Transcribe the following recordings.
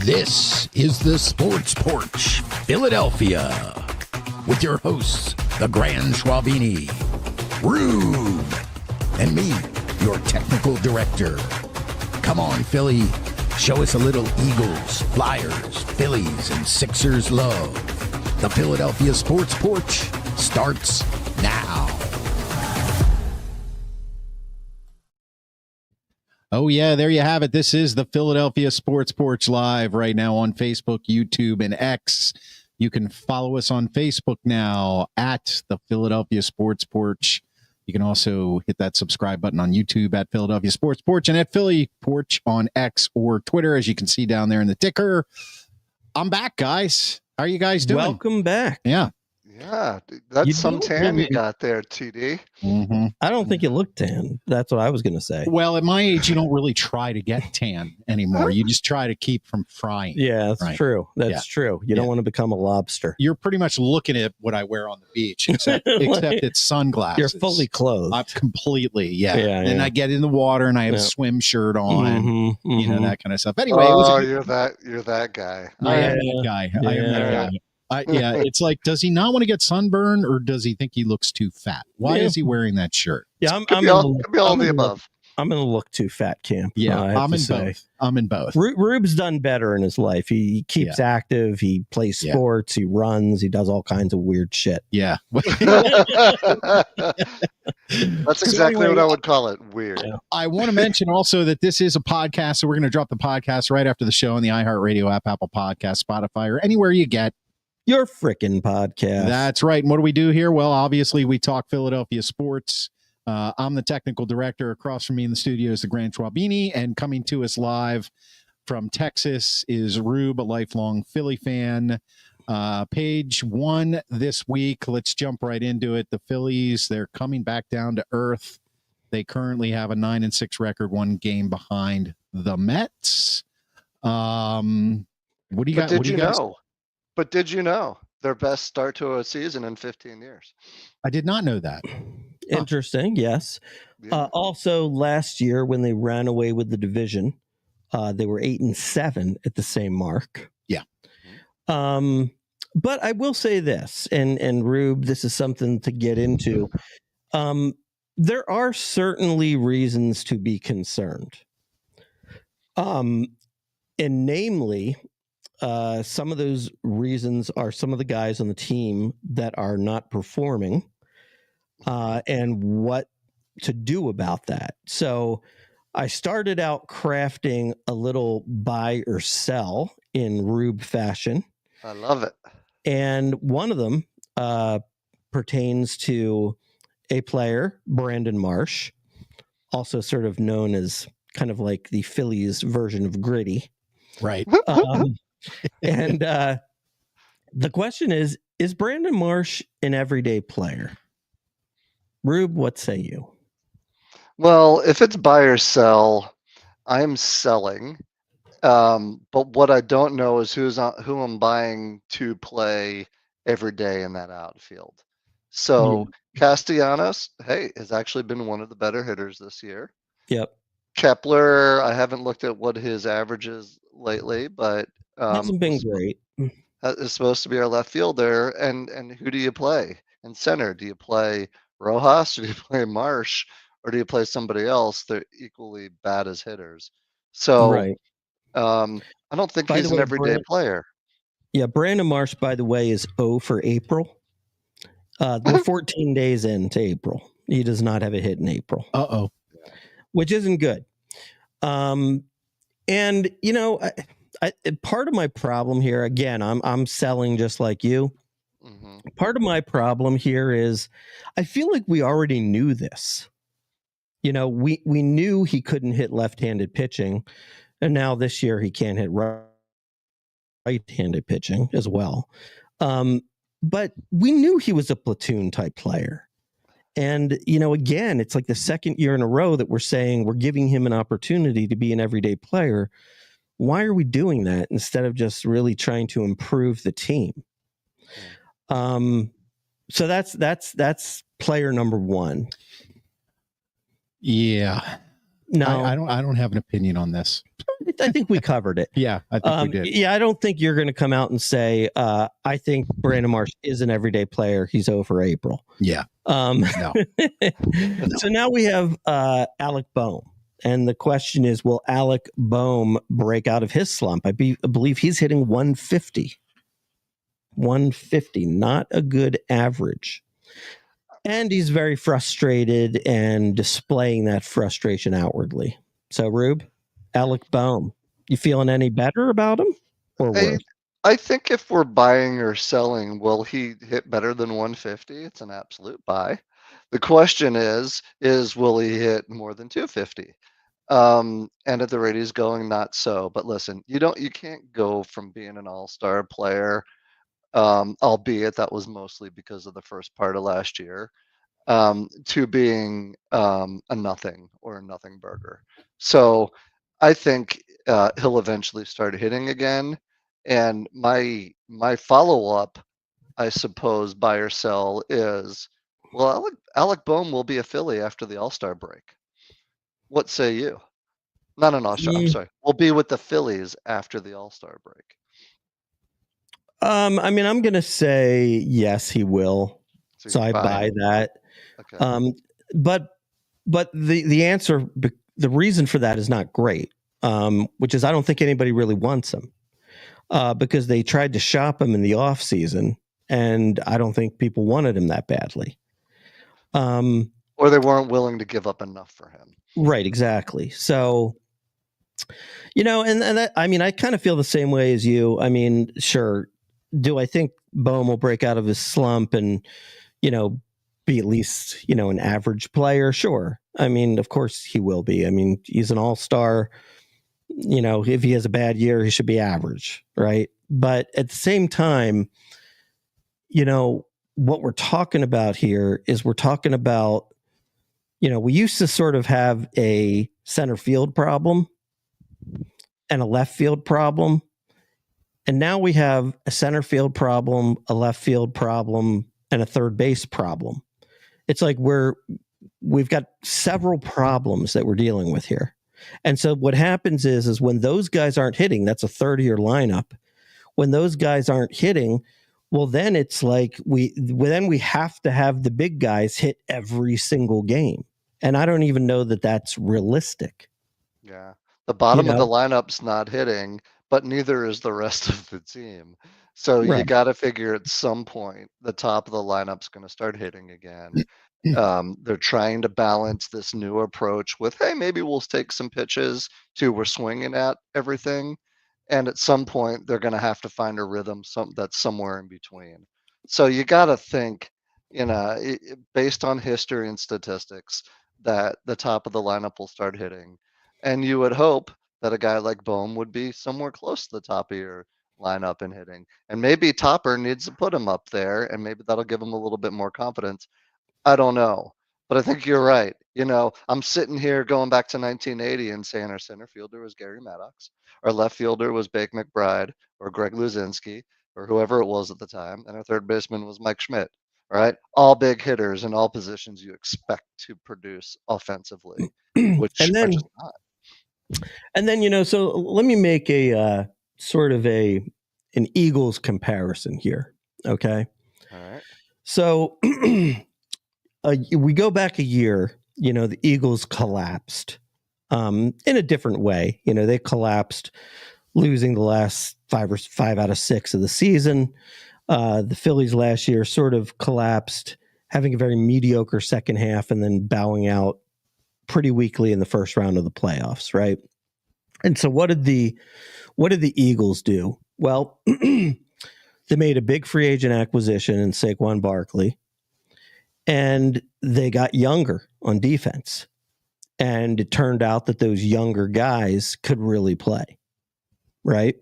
This is the Sports Porch, Philadelphia, with your hosts, the Grand Schwabini, Rube, and me, your technical director. Come on, Philly, show us a little Eagles, Flyers, Phillies, and Sixers love. The Philadelphia Sports Porch starts now. Oh, yeah, there you have it. This is the Philadelphia Sports Porch live right now on Facebook, YouTube, and X. You can follow us on Facebook now at the Philadelphia Sports Porch. You can also hit that subscribe button on YouTube at Philadelphia Sports Porch and at Philly Porch on X or Twitter, as you can see down there in the ticker. I'm back, guys. How are you guys doing? Welcome back. Yeah. Yeah, that's some tan you got there, TD. Mm-hmm. I don't think you look tan. That's what I was going to say. Well, at my age, you don't really try to get tan anymore. You just try to keep from frying. Yeah, that's right? true. That's true. You don't want to become a lobster. You're pretty much looking at what I wear on the beach, except it's sunglasses. You're fully clothed. I'm completely, and I get in the water and I have a swim shirt on, you know, that kind of stuff. Anyway, you're that guy. I am that guy. I am that guy. It's like, does he not want to get sunburned, or does he think he looks too fat? Why is he wearing that shirt? Yeah, I'm all of the above. I'm going to look too fat camp. Yeah, I'm in both. I'm in both. Rube's done better in his life. He keeps active. He plays sports. He runs. He does all kinds of weird shit. Yeah. That's exactly what I would call it. Weird. Yeah. I want to mention also that this is a podcast, so we're going to drop the podcast right after the show on the iHeartRadio app, Apple Podcast, Spotify, or anywhere you get your frickin' podcast. That's right. And what do we do here? Well, obviously, we talk Philadelphia sports. I'm the technical director. Across from me in the studio is the Grand Schwabini, and coming to us live from Texas is Rube, a lifelong Philly fan. Page one this week. Let's jump right into it. The Phillies, they're coming back down to earth. They currently have a 9-6 record, one game behind the Mets. What do you got? Did you know? But did you know their best start to a season in 15 years? I did not know that. Interesting. Yes. Yeah. Also, last year when they ran away with the division, they were 8-7 at the same mark. Yeah. But I will say this, and Rube, this is something to get into. There are certainly reasons to be concerned. And namely, some of those reasons are some of the guys on the team that are not performing, and what to do about that. So I started out crafting a little buy or sell in Rube fashion. I love it. And one of them pertains to a player, Brandon Marsh, also sort of known as kind of like the Phillies version of Gritty. Right. And the question is Brandon Marsh an everyday player? Rube, what say you? Well, if it's buy or sell, I'm selling. But what I don't know is who I'm buying to play every day in that outfield. So Castellanos, has actually been one of the better hitters this year. Yep. Kepler, I haven't looked at what his average is lately, but hasn't been great. Is supposed to be our left fielder, and who do you play in center? Do you play Rojas, or do you play Marsh, or do you play somebody else? They're equally bad as hitters. So I don't think he's an everyday player. Yeah, Brandon Marsh, by the way, is 0 for April. We're 14 days into April. He does not have a hit in April. Which isn't good. And you know, I part of my problem here, again, I'm selling just like you. Part of my problem here is I feel like we already knew this. You know, we knew he couldn't hit left-handed pitching, and now this year he can't hit right-handed pitching as well. But we knew he was a platoon type player. And, you know, again, it's like the second year in a row that we're saying we're giving him an opportunity to be an everyday player. Why are we doing that instead of just really trying to improve the team? So that's player number one. Yeah. No, I don't have an opinion on this. I think we covered it. Yeah, I think we did. Yeah, I don't think you're going to come out and say, I think Brandon Marsh is an everyday player. He's over April. Yeah. No. So now we have Alec Bohm. And the question is, will Alec Bohm break out of his slump? I believe he's hitting 150. 150, not a good average. And he's very frustrated and displaying that frustration outwardly. So, Rube, Alec Bohm, you feeling any better about him or worse? I think if we're buying or selling, will he hit better than 150? It's an absolute buy. The question is will he hit more than 250? And at the rate he's going, not so. But listen, you can't go from being an all-star player, albeit that was mostly because of the first part of last year, to being a nothing or a nothing burger. So I think he'll eventually start hitting again. And my follow-up, I suppose, buy or sell is, well, Alec Bohm will be a Philly after the All-Star break. What say you? Not an All-Star, I'm sorry. We'll be with the Phillies after the All-Star break. I mean, I'm going to say yes, he will. So I buy that. Okay. But the answer, the reason for that is not great, which is I don't think anybody really wants him because they tried to shop him in the off season, and I don't think people wanted him that badly. Or they weren't willing to give up enough for him. Right, exactly. So, and that, I mean, I kind of feel the same way as you. I mean, sure. Do I think Bohm will break out of his slump and, be at least, an average player? Sure. I mean, of course he will be. I mean, he's an all-star. If he has a bad year, he should be average, right? But at the same time, what we're talking about here is we're talking about, we used to sort of have a center field problem and a left field problem. And now we have a center field problem, a left field problem, and a third base problem. It's like we've got several problems that we're dealing with here. And so what happens is when those guys aren't hitting, that's a 30-year lineup. When those guys aren't hitting, well, then it's like we have to have the big guys hit every single game. And I don't even know that that's realistic. Yeah. The bottom of the lineup's not hitting, but neither is the rest of the team. So you got to figure at some point the top of the lineup's going to start hitting again. They're trying to balance this new approach with, hey, maybe we'll take some pitches to we're swinging at everything. And at some point, they're going to have to find a rhythm that's somewhere in between. So you got to think, based on history and statistics, that the top of the lineup will start hitting. And you would hope that a guy like Bohm would be somewhere close to the top of your lineup and hitting. And maybe Topper needs to put him up there, and maybe that'll give him a little bit more confidence. I don't know. But I think you're right. I'm sitting here going back to 1980 and saying our center fielder was Gary Maddox, our left fielder was Bake McBride or Greg Luzinski or whoever it was at the time, and our third baseman was Mike Schmidt. All right, all big hitters in all positions you expect to produce offensively, which are just not. And then, so let me make a sort of an Eagles comparison here. Okay. All right. So we go back a year, the Eagles collapsed in a different way. They collapsed, losing the last 5 out of 6 of the season. The Phillies last year sort of collapsed, having a very mediocre second half and then bowing out pretty weakly in the first round of the playoffs, right? And so what did the Eagles do? Well, they made a big free agent acquisition in Saquon Barkley, and they got younger on defense. And it turned out that those younger guys could really play, right?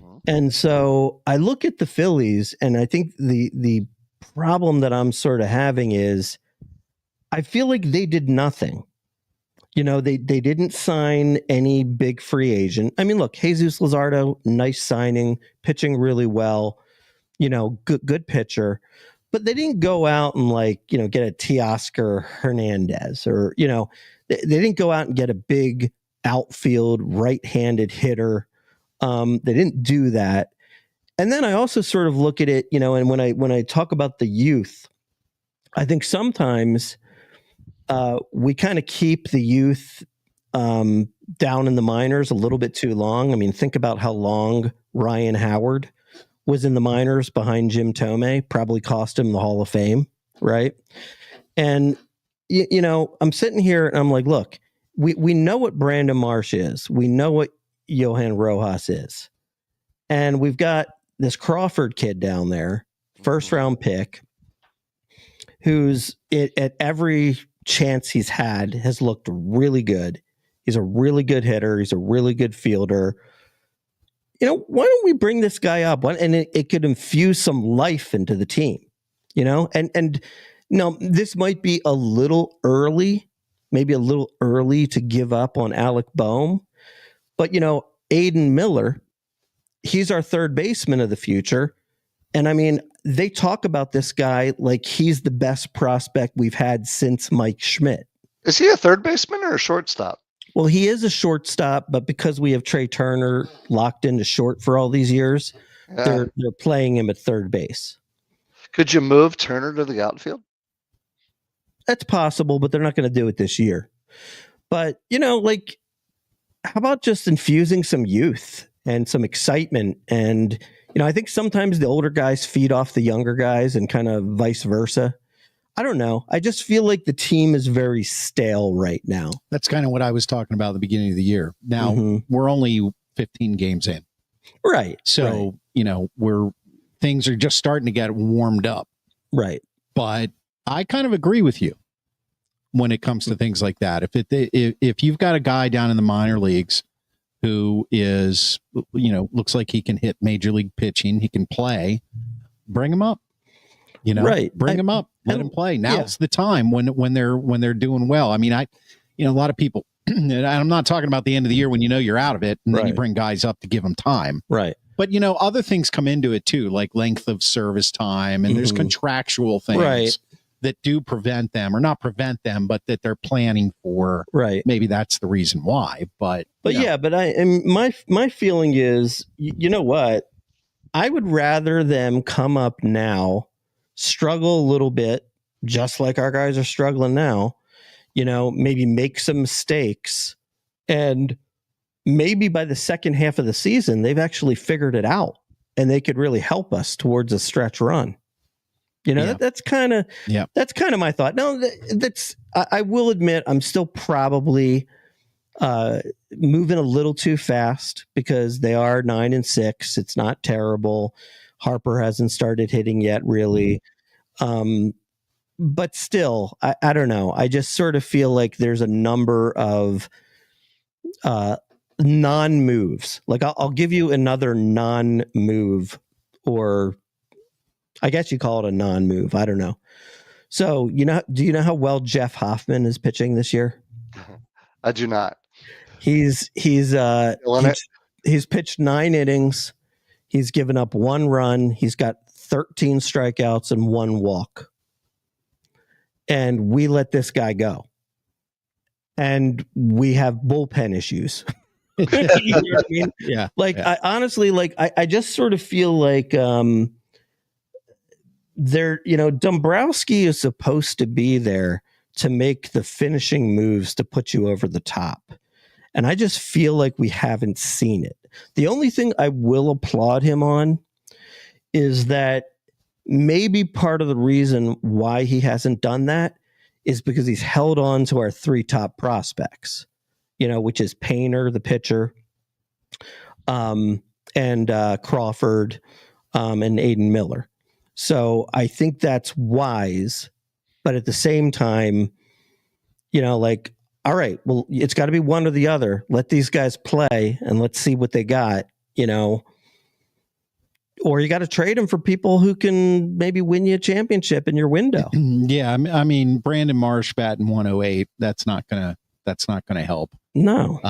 Mm-hmm. And so I look at the Phillies, and I think the problem that I'm sort of having is I feel like they did nothing. They didn't sign any big free agent. I mean, look, Jesus Luzardo, nice signing, pitching really well, good pitcher. But they didn't go out and get a Teoscar Hernandez or, they didn't go out and get a big outfield, right-handed hitter. They didn't do that. And then I also sort of look at it, and when I talk about the youth, I think sometimes we kind of keep the youth down in the minors a little bit too long. I mean, think about how long Ryan Howard was in the minors behind Jim Thome, probably cost him the Hall of Fame, right? And, I'm sitting here and I'm like, look, we know what Brandon Marsh is. We know what Johan Rojas is. And we've got this Crawford kid down there, first round pick, who's at every chance he's had has looked really good. He's a really good hitter. He's a really good fielder. Why don't we bring this guy up? And it could infuse some life into the team, and no, this might be a little early, maybe a little early to give up on Alec Boehm, but Aiden Miller, he's our third baseman of the future. And I mean, they talk about this guy like he's the best prospect we've had since Mike Schmidt. Is he a third baseman or a shortstop? Well, he is a shortstop, but because we have Trey Turner locked into short for all these years, they're playing him at third base. Could you move Turner to the outfield? That's possible, but they're not going to do it this year. But, how about just infusing some youth and some excitement? And, I think sometimes the older guys feed off the younger guys and kind of vice versa. I don't know. I just feel like the team is very stale right now. That's kind of what I was talking about at the beginning of the year. Now, we're only 15 games in. Right. So, things are just starting to get warmed up. Right. But I kind of agree with you when it comes to things like that. If you've got a guy down in the minor leagues who is, looks like he can hit major league pitching, he can play, bring him up. Bring him up, let him play. Now's the time when they're doing well. I mean, a lot of people, and I'm not talking about the end of the year when you're out of it and then you bring guys up to give them time. Right. But, other things come into it too, like length of service time, and there's contractual things that do prevent them, or not prevent them, but that they're planning for. Right. Maybe that's the reason why. But my feeling is, you know what? I would rather them come up now, struggle a little bit, just like our guys are struggling now, maybe make some mistakes, and maybe by the second half of the season, they've actually figured it out and they could really help us towards a stretch run. That's kind of my thought. No, I will admit I'm still probably moving a little too fast because they are 9-6. It's not terrible. Harper hasn't started hitting yet, really. But still, I don't know. I just sort of feel like there's a number of non-moves. Like I'll give you another non-move, or I guess you call it a non-move. I don't know. So, do you know how well Jeff Hoffman is pitching this year? I do not. He's pitched 9 innings. He's given up 1 run. He's got 13 strikeouts and 1 walk. And we let this guy go. And we have bullpen issues. You know what I mean? Yeah. I honestly, I just sort of feel like Dombrowski is supposed to be there to make the finishing moves to put you over the top. And I just feel like we haven't seen it. The only thing I will applaud him on is that maybe part of the reason why he hasn't done that is because he's held on to our 3 top prospects, which is Painter, the pitcher, and Crawford, and Aiden Miller. So I think that's wise, but at the same time, all right, well, it's got to be one or the other. Let these guys play and let's see what they got, or you got to trade them for people who can maybe win you a championship in your window. Yeah. I mean, Brandon Marsh batting 108, that's not going to help. No.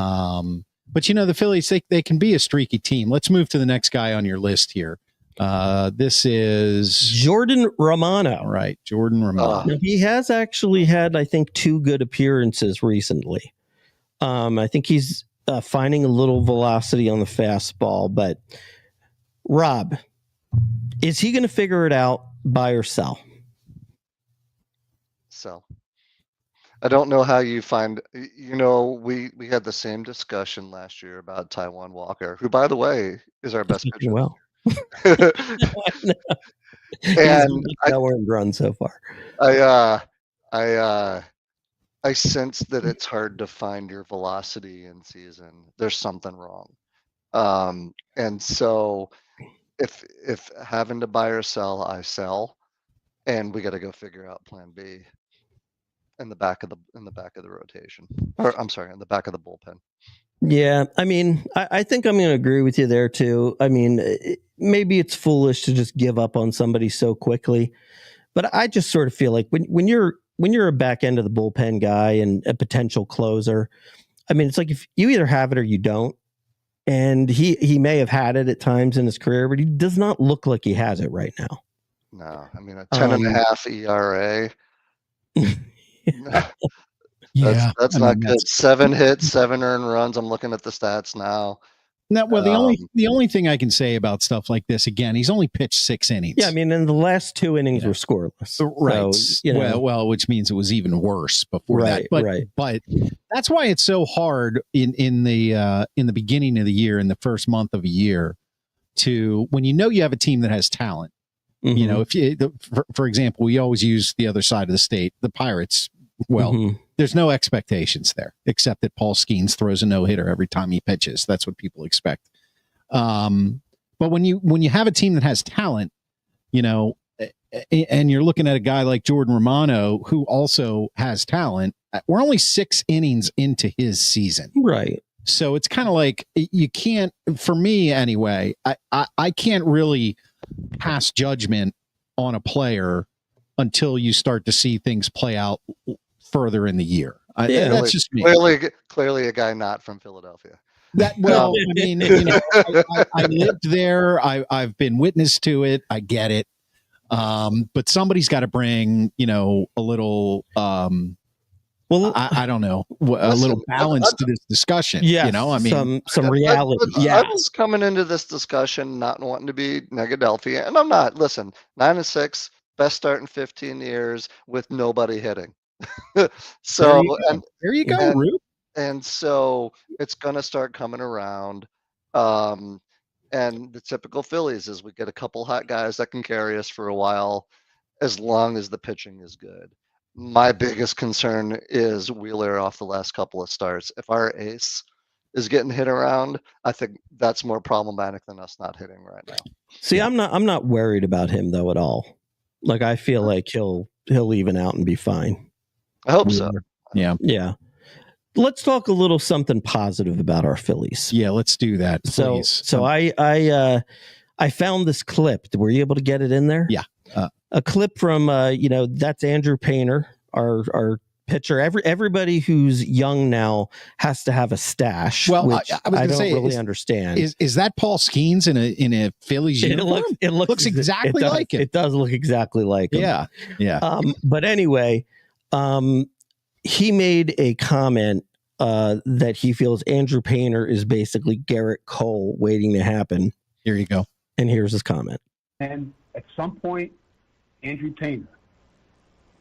But the Phillies, they can be a streaky team. Let's move to the next guy on your list here. This is Jordan Romano. Right. Jordan Romano. Now, he has actually had, I think, 2 good appearances recently. I think he's finding a little velocity on the fastball. But Rob, is he going to figure it out, buy or sell? So I don't know how you find, we had the same discussion last year about Taiwan Walker, who, by the way, is our best pitcher. Well, And no earned run so far. I sense that it's hard to find your velocity in season. There's something wrong. And so if having to buy or sell, I sell, and we got to go figure out plan B in the back of the rotation, or I'm sorry, in the back of the bullpen. Yeah, I mean, I think I'm going to agree with you there too. I mean, maybe it's foolish to just give up on somebody so quickly, but I just sort of feel like when you're a back end of the bullpen guy and a potential closer, I mean, it's like if you either have it or you don't. And he may have had it at times in his career, but he does not look like he has it right now. No, I mean, a 10.5 ERA. That's not good. 7 hits, 7 earned runs. I'm looking at the stats now. No, well, the only thing I can say about stuff like this, again, he's only pitched 6 innings. Yeah, I mean, and the last 2 innings were scoreless, right? So, well, which means it was even worse before that. But that's why it's so hard in the beginning of the year, in the first month of a year, to when you have a team that has talent. Mm-hmm. If for example, we always use the other side of the state, the Pirates. Well, there's no expectations there, except that Paul Skeens throws a no-hitter every time he pitches. That's what people expect. But when you have a team that has talent, and you're looking at a guy like Jordan Romano, who also has talent, we're only 6 innings into his season. Right. So it's kind of like you can't, for me anyway, I can't really pass judgment on a player until you start to see things play out further in the year. That's just me. Clearly a guy not from Philadelphia. I mean, I lived there. I've been witness to it. I get it. But somebody's got to bring, a little, I don't know, a little balance to this discussion. Yeah, I mean, some reality. I was coming into this discussion not wanting to be Negadelphia, and I'm not. Listen, 9-6, best start in 15 years with nobody hitting. So there you go, Rube. And so it's going to start coming around. And the typical Phillies is we get a couple hot guys that can carry us for a while, as long as the pitching is good. My biggest concern is Wheeler off the last couple of starts. If our ace is getting hit around, I think that's more problematic than us not hitting right now. See, I'm not worried about him though at all. Like I feel like he'll even out and be fine. I hope so. Yeah. Let's talk a little something positive about our Phillies. Yeah, let's do that. Please. So I found this clip. Were you able to get it in there? Yeah. A clip from that's Andrew Painter, our pitcher. Everybody who's young now has to have a stash. Well, which I don't really understand. Is that Paul Skeens in a Phillies uniform? It looks exactly like him. It does look exactly like him. Yeah. But anyway, he made a comment that he feels Andrew Painter is basically Garrett Cole waiting to happen. Here you go. And here's his comment. And at some point, Andrew Painter,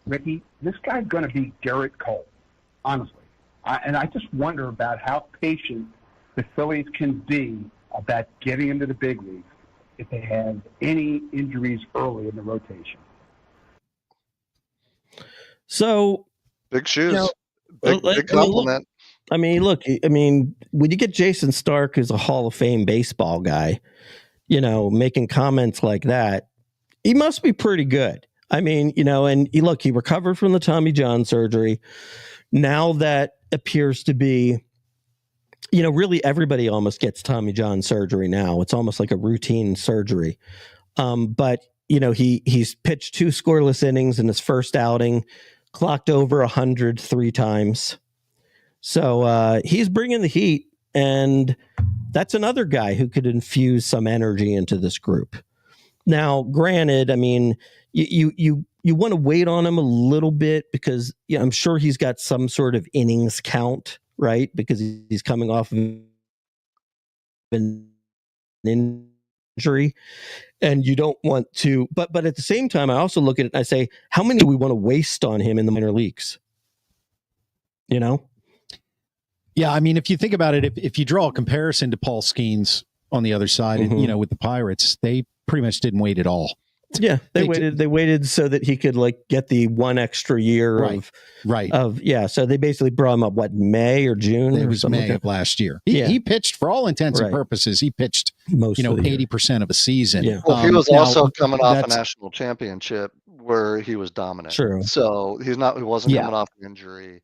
Ricky, this guy's going to be Garrett Cole, honestly. And I just wonder about how patient the Phillies can be about getting into the big leagues if they have any injuries early in the rotation. So big shoes, big compliment. When you get Jason Stark, who's a Hall of Fame baseball guy, making comments like that, he must be pretty good. And he recovered from the Tommy John surgery. Now that appears to be, really everybody almost gets Tommy John surgery now. It's almost like a routine surgery. But he's pitched 2 scoreless innings in his first outing, clocked over 100 3 times. So he's bringing the heat, and that's another guy who could infuse some energy into this group. Now, granted, you want to wait on him a little bit because I'm sure he's got some sort of innings count right? Because he's coming off of an injury, and you don't want to. But at the same time, I also look at it and I say, how many do we want to waste on him in the minor leagues? You know? Yeah, I mean, if you think about it, if you draw a comparison to Paul Skeens on the other side, Mhm. you know, with the Pirates, they pretty much didn't wait at all. Yeah, they They waited. They waited so that he could like get the one extra year Right. of yeah. So they basically brought him up May or June. It or was something May like of last year. He, Yeah. he pitched for all intents and Right. purposes. He pitched, most you know, of the year. 80% of a season. Yeah. Well, he was now, also coming off a that's- national championship where he was dominant. True. So he wasn't Yeah. coming off an injury.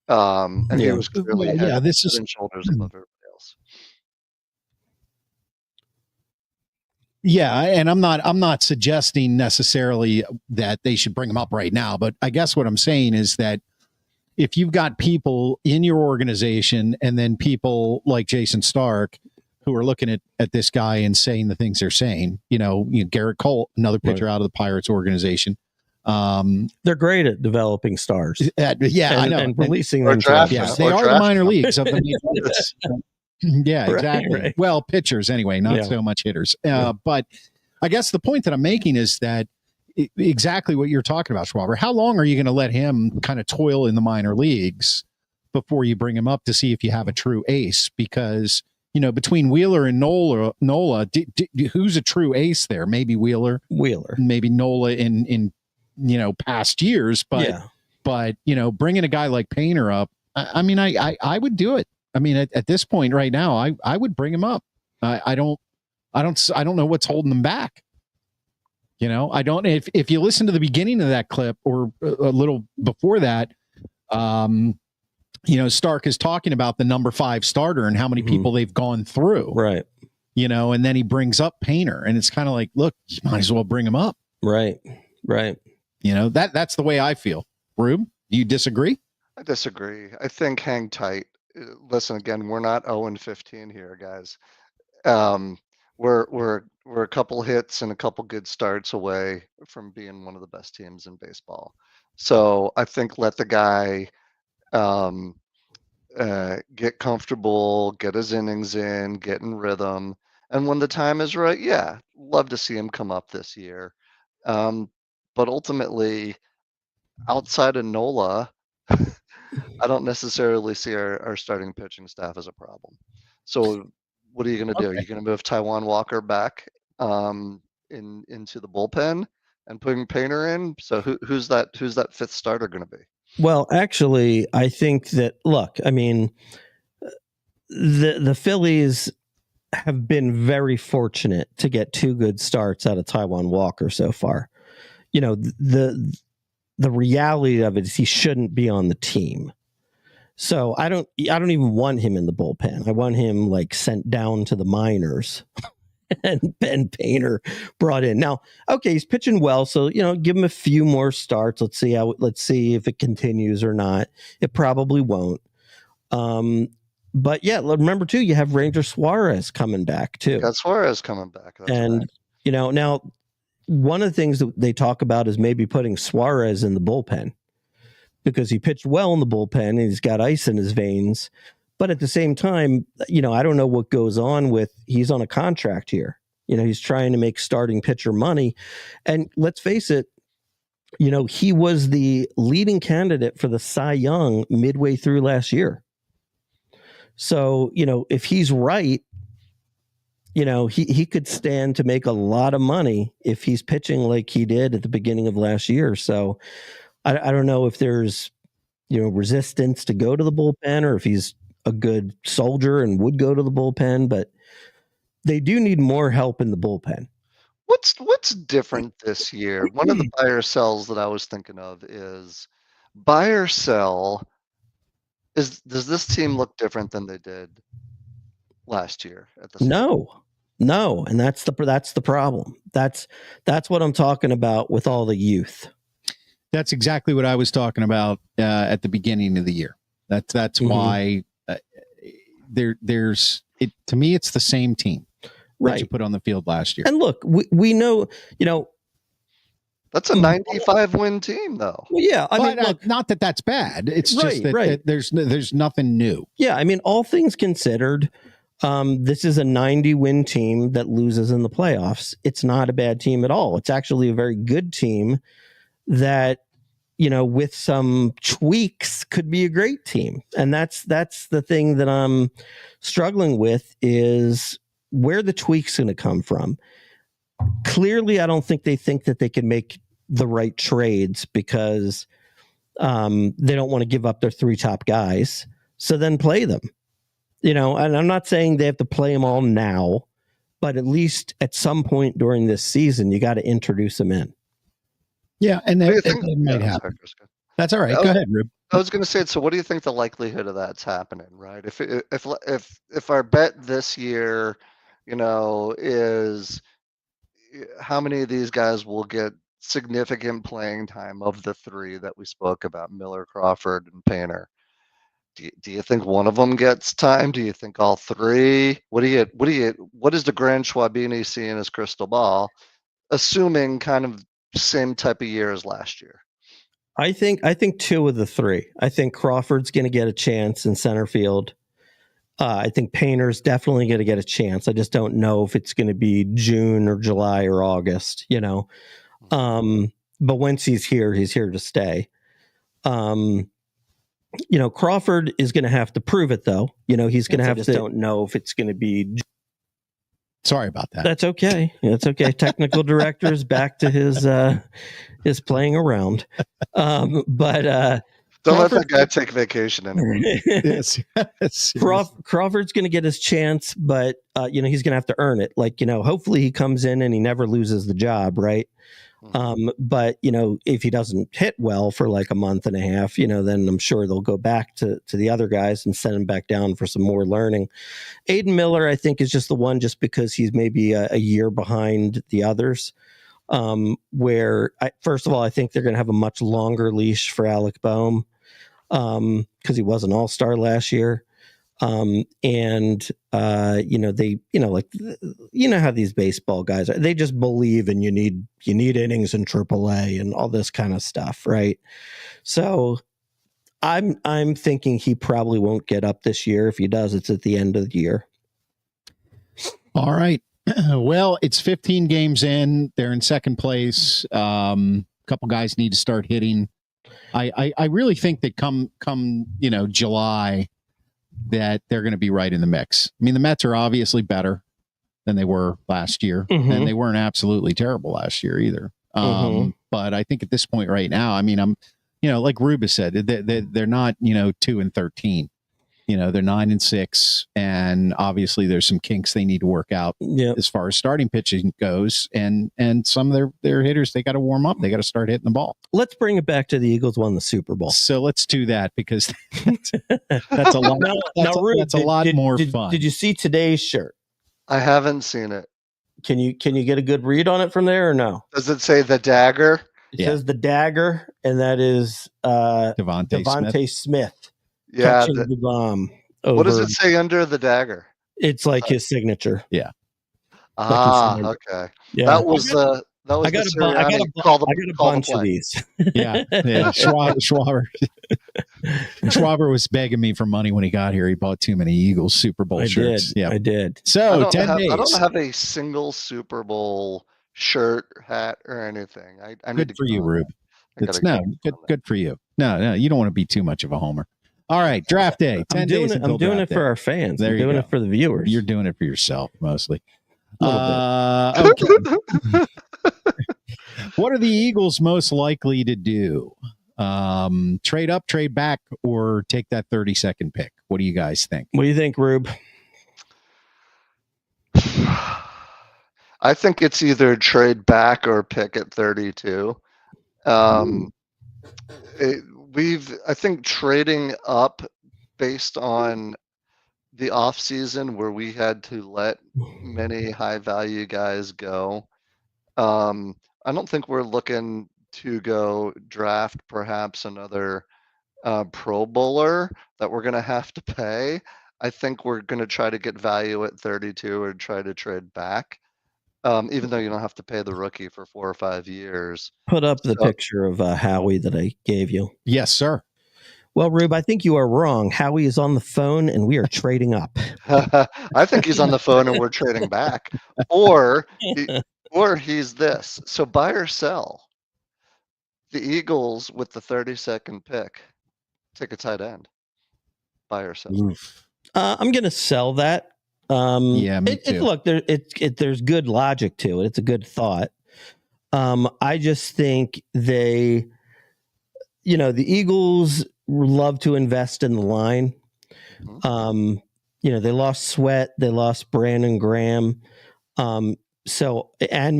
And he Yeah. was clearly Well, yeah, this is- head and shoulders above everybody else. Yeah, and I'm not suggesting necessarily that they should bring him up right now, but I guess what I'm saying is that if you've got people in your organization and then people like Jason Stark who are looking at this guy and saying the things they're saying, you know Garrett Cole, another pitcher Right. out of the Pirates organization. They're great at developing stars. Yeah, and, I know. and releasing or them. draft- Yes, Yeah, they or are the draft minor them. leagues of the major leagues. Yeah, Right, exactly. right. Well, pitchers anyway, not Yeah. so much hitters. Yeah. But I guess the point that I'm making is that exactly what you're talking about, Schwaber. How long are you going to let him kind of toil in the minor leagues before you bring him up to see if you have a true ace? Because, you know, between Wheeler and Nola, who's a true ace there? Maybe Wheeler, maybe Nola in you know, past years. But you know, bringing a guy like Painter up, I mean, I would do it. I mean, at this point right now, I would bring him up. I don't know what's holding them back. You know, I don't. If you listen to the beginning of that clip or a little before that, you know, Stark is talking about the number 5 starter and how many people they've gone through. Right. You know, and then he brings up Painter, and it's kind of like, look, you might as well bring him up. Right. You know, that's the way I feel. Rube, do you disagree? I disagree. I think hang tight. Listen, again, we're not 0-15 here, guys. We're a couple hits and a couple good starts away from being one of the best teams in baseball. So I think let the guy get comfortable, get his innings in, get in rhythm, and when the time is right, yeah, love to see him come up this year. But ultimately, outside of Nola, I don't necessarily see our starting pitching staff as a problem. So what are you going to do? Are you going to move Taijuan Walker back into the bullpen and putting Painter in? So who's that 5th starter going to be? Well, actually, I think that, look, I mean, the Phillies have been very fortunate to get 2 good starts out of Taijuan Walker so far. You know, the reality of it is he shouldn't be on the team. So I don't even want him in the bullpen. I want him like sent down to the minors and Ben Painter brought in. Now, okay, he's pitching well, so you know, give him a few more starts. Let's see if it continues or not. It probably won't. But yeah, remember too, you have Ranger Suarez coming back too. Got Suarez coming back. That's and right. You know, now one of the things that they talk about is maybe putting Suarez in the bullpen because he pitched well in the bullpen and he's got ice in his veins. But at the same time, you know, I don't know what goes on with, he's on a contract here. You know, he's trying to make starting pitcher money. And let's face it, you know, he was the leading candidate for the Cy Young midway through last year. So, you know, if he's right, you know, he could stand to make a lot of money if he's pitching like he did at the beginning of last year. So I don't know if there's, you know, resistance to go to the bullpen or if he's a good soldier and would go to the bullpen, but they do need more help in the bullpen. What's different this year? One of the buy or sells that I was thinking of is buy or sell. Does this team look different than they did last year at the same No, and that's the problem. That's what I'm talking about with all the youth. That's exactly what I was talking about at the beginning of the year. That's why there's it to me. It's the same team that you put on the field last year. And look, we know, you know, That's a 95 win team, though. Well, yeah, I mean, But look, not that that's bad. It's just Right, that, right. that there's nothing new. yeah, I mean, all things considered, this is a 90-win team that loses in the playoffs. It's not a bad team at all. It's actually a very good team that, with some tweaks could be a great team. And that's the thing that I'm struggling with, is where the tweaks going to come from. Clearly, I don't think that they can make the right trades because they don't want to give up their 3 top guys. So then play them, and I'm not saying they have to play them all now, but at least at some point during this season, you got to introduce them in. Yeah, and What do you that think? might Yeah, happen. sorry, Chris, go. That's all right. Go ahead, Rube. I was going to say, so what do you think the likelihood of that's happening, right? If our bet this year, is how many of these guys will get significant playing time of the 3 that we spoke about, Miller, Crawford, and Painter? Do you think one of them gets time? Do you think all 3? What does the Grand Schwabini see in his crystal ball, assuming kind of same type of year as last year? I think 2 of the 3. I think Crawford's going to get a chance in center field. I think Painter's definitely going to get a chance. I just don't know if it's going to be June or July or August, But once he's here to stay. Crawford is going to have to prove it, though. He's going to have to. Don't know if it's going to be. Sorry about that. That's okay. That's okay. Technical director is back to his playing around. But don't let that guy take vacation anymore. Yes. Crawford's going to get his chance, but he's going to have to earn it. Hopefully he comes in and he never loses the job, right? But if he doesn't hit well for like a month and a half, then I'm sure they'll go back to the other guys and send him back down for some more learning. Aiden Miller, I think, is just the one, just because he's maybe a year behind the others. First of all, I think they're going to have a much longer leash for Alec Boehm, because he was an all-star last year. How these baseball guys are, they just believe in you need innings in AAA and all this kind of stuff, right? So I'm thinking he probably won't get up this year. If he does, it's at the end of the year. All right. Well, it's 15 games in. They're in second place. A couple guys need to start hitting. I really think that come July, that they're going to be right in the mix. I mean, the Mets are obviously better than they were last year, and they weren't absolutely terrible last year either. But I think at this point right now, I mean, I'm, like Rubus said, they're not, 2-13. They're 9-6, and obviously there's some kinks they need to work out as far as starting pitching goes, and some of their hitters, they got to warm up, they got to start hitting the ball. Let's bring it back to the Eagles won the Super Bowl. So let's do that, because that's a lot. That's a lot more fun. Did you see today's shirt? I haven't seen it. Can you get a good read on it from there or no? Does it say the dagger? It says the dagger, and that is Devontae Smith. Yeah. The bomb. What does it say under the dagger? It's like his signature. Yeah. Okay. Yeah. That was I got a bunch of these. Yeah. Schwaber was begging me for money when he got here. He bought too many Eagles Super Bowl shirts. Yeah, I did. So 10 days. I don't have a single Super Bowl shirt, hat, or anything. I good for you, Rube. Good for you. No, you don't want to be too much of a homer. All right, draft day. 10 days. I'm doing it for our fans. I'm doing it for the viewers. You're doing it for yourself mostly. Okay. What are the Eagles most likely to do? Trade up, trade back, or take that 32nd pick? What do you guys think? What do you think, Rube? I think it's either trade back or pick at 32. I think trading up based on the off season where we had to let many high value guys go. I don't think we're looking to go draft perhaps another Pro Bowler that we're going to have to pay. I think we're going to try to get value at 32 or try to trade back. even though you don't have to pay the rookie for 4 or 5 years. Put up the So- picture of Howie that I gave you. Yes, sir. Well, Rube, I think you are wrong. Howie is on the phone, and we are trading up. I think he's on the phone and we're trading back, or he's this. So buy or sell. The Eagles with the 32nd pick take a tight end. Buy or sell. Oof. I'm going to sell that. Yeah, me too. Look, there's good logic to it. It's a good thought. I just think the Eagles love to invest in the line. They lost Sweat, they lost Brandon Graham, and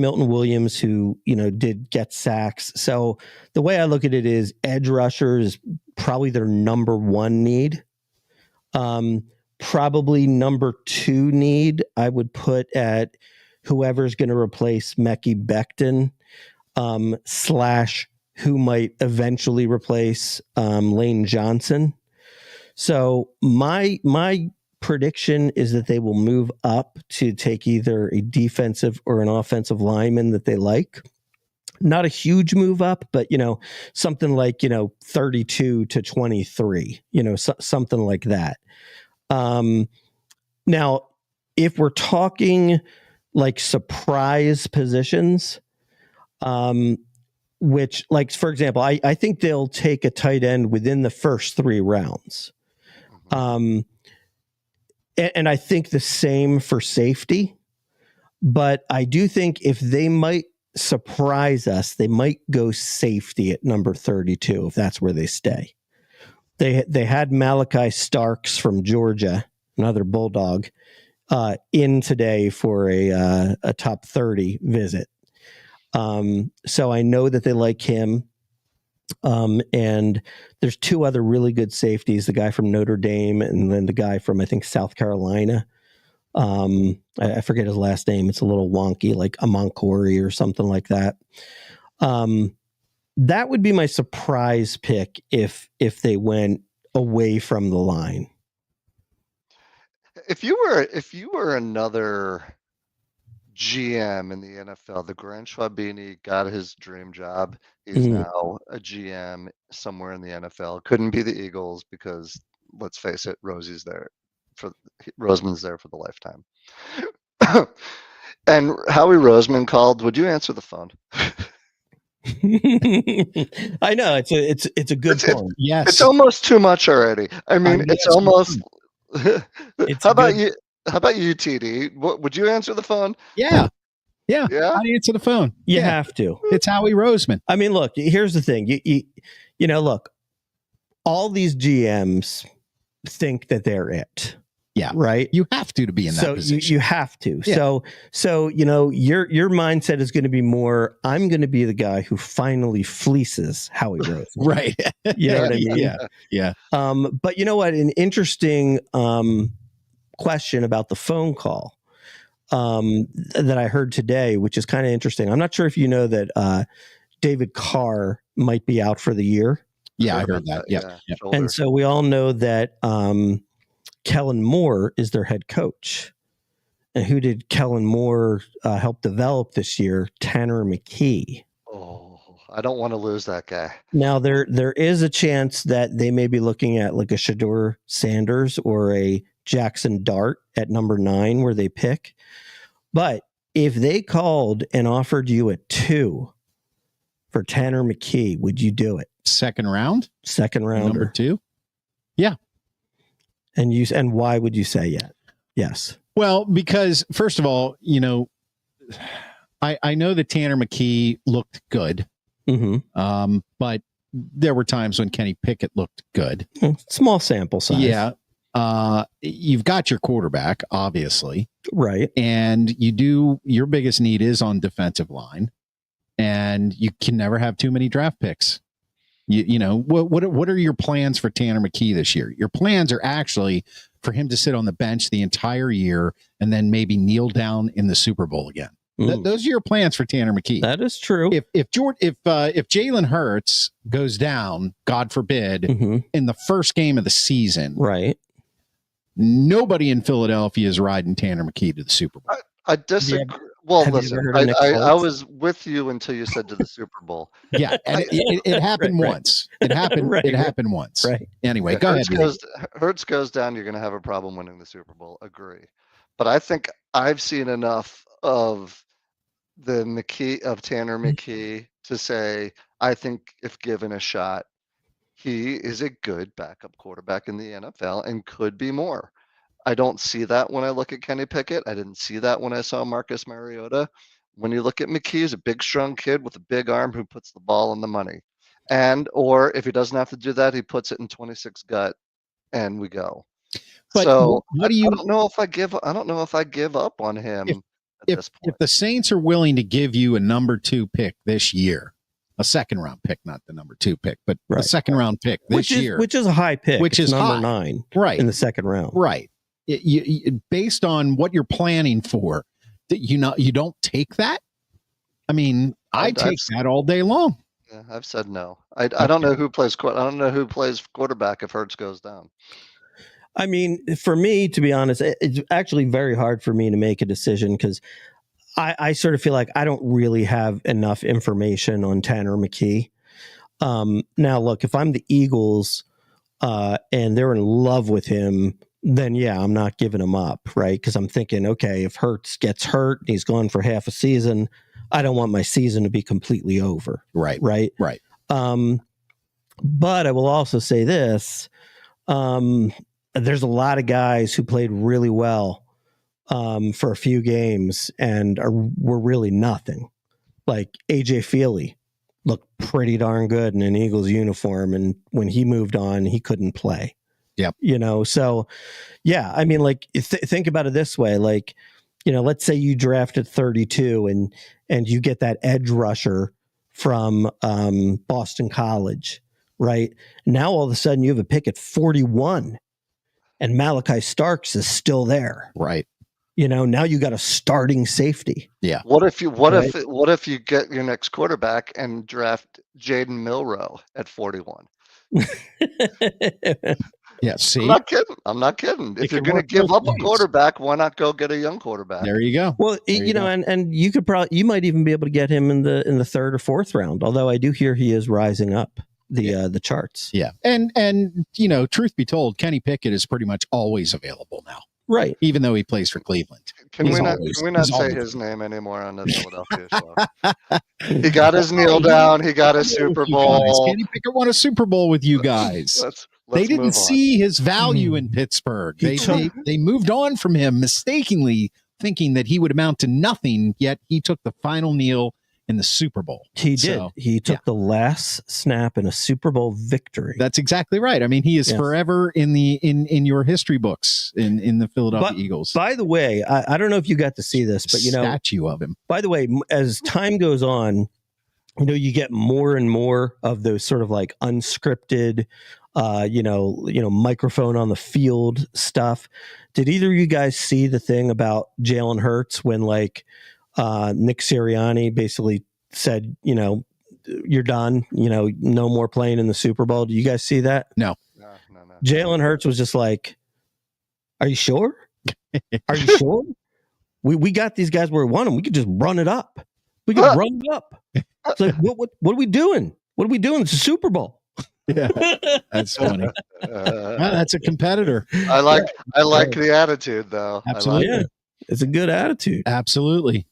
Milton Williams, who did get sacks. So the way I look at it is edge rusher is probably their number one need. Probably number two need I would put at whoever's going to replace Mekhi Becton / who might eventually replace Lane Johnson. So my prediction is that they will move up to take either a defensive or an offensive lineman that they like. Not a huge move up, but something like 32 to 23, something like that. Now, if we're talking like surprise positions, which, like, for example, I think they'll take a tight end within the first 3 rounds. And I think the same for safety. But I do think if they might surprise us, they might go safety at number 32 if that's where they stay. They had Malachi Starks from Georgia, another Bulldog, in today for a top 30 visit. So I know that they like him. And there's 2 other really good safeties, the guy from Notre Dame and then the guy from, I think, South Carolina. I forget his last name. It's a little wonky, like Amankori or something like that. That would be my surprise pick if they went away from the line. If you were another GM in the NFL, the Grant Schwabini got his dream job. He's now a GM somewhere in the NFL. Couldn't be the Eagles because, let's face it, Roseman's there for the lifetime. And Howie Roseman called. Would you answer the phone? I know it's a good point. Yes, It's almost too much already. I mean, it's almost. How about you, TD? Would you answer the phone? Yeah. Yeah. I'd answer the phone. You have to. It's Howie Roseman. I mean, look, here's the thing. Look, all these GMs think that they're it. Yeah. Right. You have to be in that position. You have to. Yeah. So your mindset is going to be more, I'm going to be the guy who finally fleaces Howie Roseman. Right. You know what I mean? Yeah. But you know what? An interesting question about the phone call that I heard today, which is kind of interesting. I'm not sure if you know that David Carr might be out for the year. Yeah, I heard that. Yeah. And so we all know that Kellen Moore is their head coach. And who did Kellen Moore help develop this year? Tanner McKee. Oh, I don't want to lose that guy. Now, there is a chance that they may be looking at like a Shedeur Sanders or a Jackson Dart at number 9 where they pick. But if they called and offered you a 2 for Tanner McKee, would you do it? Second rounder. Number 2. Yeah. And why would you say yes? Well, because first of all, I know that Tanner McKee looked good. Mm-hmm. But there were times when Kenny Pickett looked good. Small sample size. Yeah. You've got your quarterback, obviously. Right. And your biggest need is on defensive line. And you can never have too many draft picks. What are your plans for Tanner McKee this year? Your plans are actually for him to sit on the bench the entire year and then maybe kneel down in the Super Bowl again. Those are your plans for Tanner McKee. That is true. If Jalen Hurts goes down, God forbid, in the first game of the season, right? Nobody in Philadelphia is riding Tanner McKee to the Super Bowl. I disagree. Well, Have you listen, ever heard of Nick I Foltz? was with you until you said to the Super Bowl. Yeah, and it happened Right. once. It happened. Right, it right. happened once. Right. Anyway, go ahead. Hurts goes down, you're going to have a problem winning the Super Bowl. Agree. But I think I've seen enough of the Tanner McKee to say I think if given a shot, he is a good backup quarterback in the NFL and could be more. I don't see that when I look at Kenny Pickett. I didn't see that when I saw Marcus Mariota. When you look at McKee, he's a big, strong kid with a big arm who puts the ball in the money. Or if he doesn't have to do that, he puts it in 26 gut and we go. But So what do you? I don't know if I give up on him at this point. If the Saints are willing to give you a number 2 pick this year, a second round pick, not the number 2 pick, but a second round pick this year, which is a high pick, which is number high. 9, right, in the second round, right. Based on what you're planning for, that you don't take that. I mean, I take that all day long. Yeah, I've said no. I don't know who plays. I don't know who plays quarterback if Hurts goes down. I mean, for me, to be honest, it's actually very hard for me to make a decision because I sort of feel like I don't really have enough information on Tanner McKee. Now, look, if I'm the Eagles and they're in love with him, then yeah, I'm not giving him up, right? Because I'm thinking, okay, if Hurts gets hurt and he's gone for half a season, I don't want my season to be completely over. Right. But I will also say this. There's a lot of guys who played really well for a few games and were really nothing. Like AJ Feely looked pretty darn good in an Eagles uniform, and when he moved on, he couldn't play. Yep. So yeah, I mean, like think about it this way, like, let's say you drafted 32 and you get that edge rusher from Boston College, right? Now all of a sudden you have a pick at 41 and Malachi Starks is still there. Right. Now you got a starting safety. Yeah. What if you get your next quarterback and draft Jaden Milroe at 41? Yeah, see? I'm not kidding. If you're going to give up a quarterback, why not go get a young quarterback? There you go. Well, and you might even be able to get him in the third or fourth round. Although I do hear he is rising up the charts. Yeah, and truth be told, Kenny Pickett is pretty much always available now. Right. Even though he plays for Cleveland. Can we not say his name anymore on the Philadelphia show? He got his kneel down. He got a Super Bowl. Kenny Pickett won a Super Bowl with you guys. They didn't see his value in Pittsburgh. They moved on from him mistakenly, thinking that he would amount to nothing, yet he took the final kneel in the Super Bowl. He did. He took the last snap in a Super Bowl victory. That's exactly right. I mean, he is forever in your history books in the Philadelphia Eagles. By the way, I don't know if you got to see this, but statue of him. By the way, as time goes on, you get more and more of those sort of like unscripted, microphone on the field stuff. Did either of you guys see the thing about Jalen Hurts when Nick Sirianni basically said, you're done, no more playing in the Super Bowl? Do you guys see that? No. Jalen Hurts was just like, are you sure? Are you sure? We got these guys where we want them. We could just run it up. We could run it up. It's like, what are we doing? What are we doing? It's a Super Bowl. Yeah, that's funny. That's a competitor. I like the attitude, though. Absolutely. It's a good attitude. Absolutely.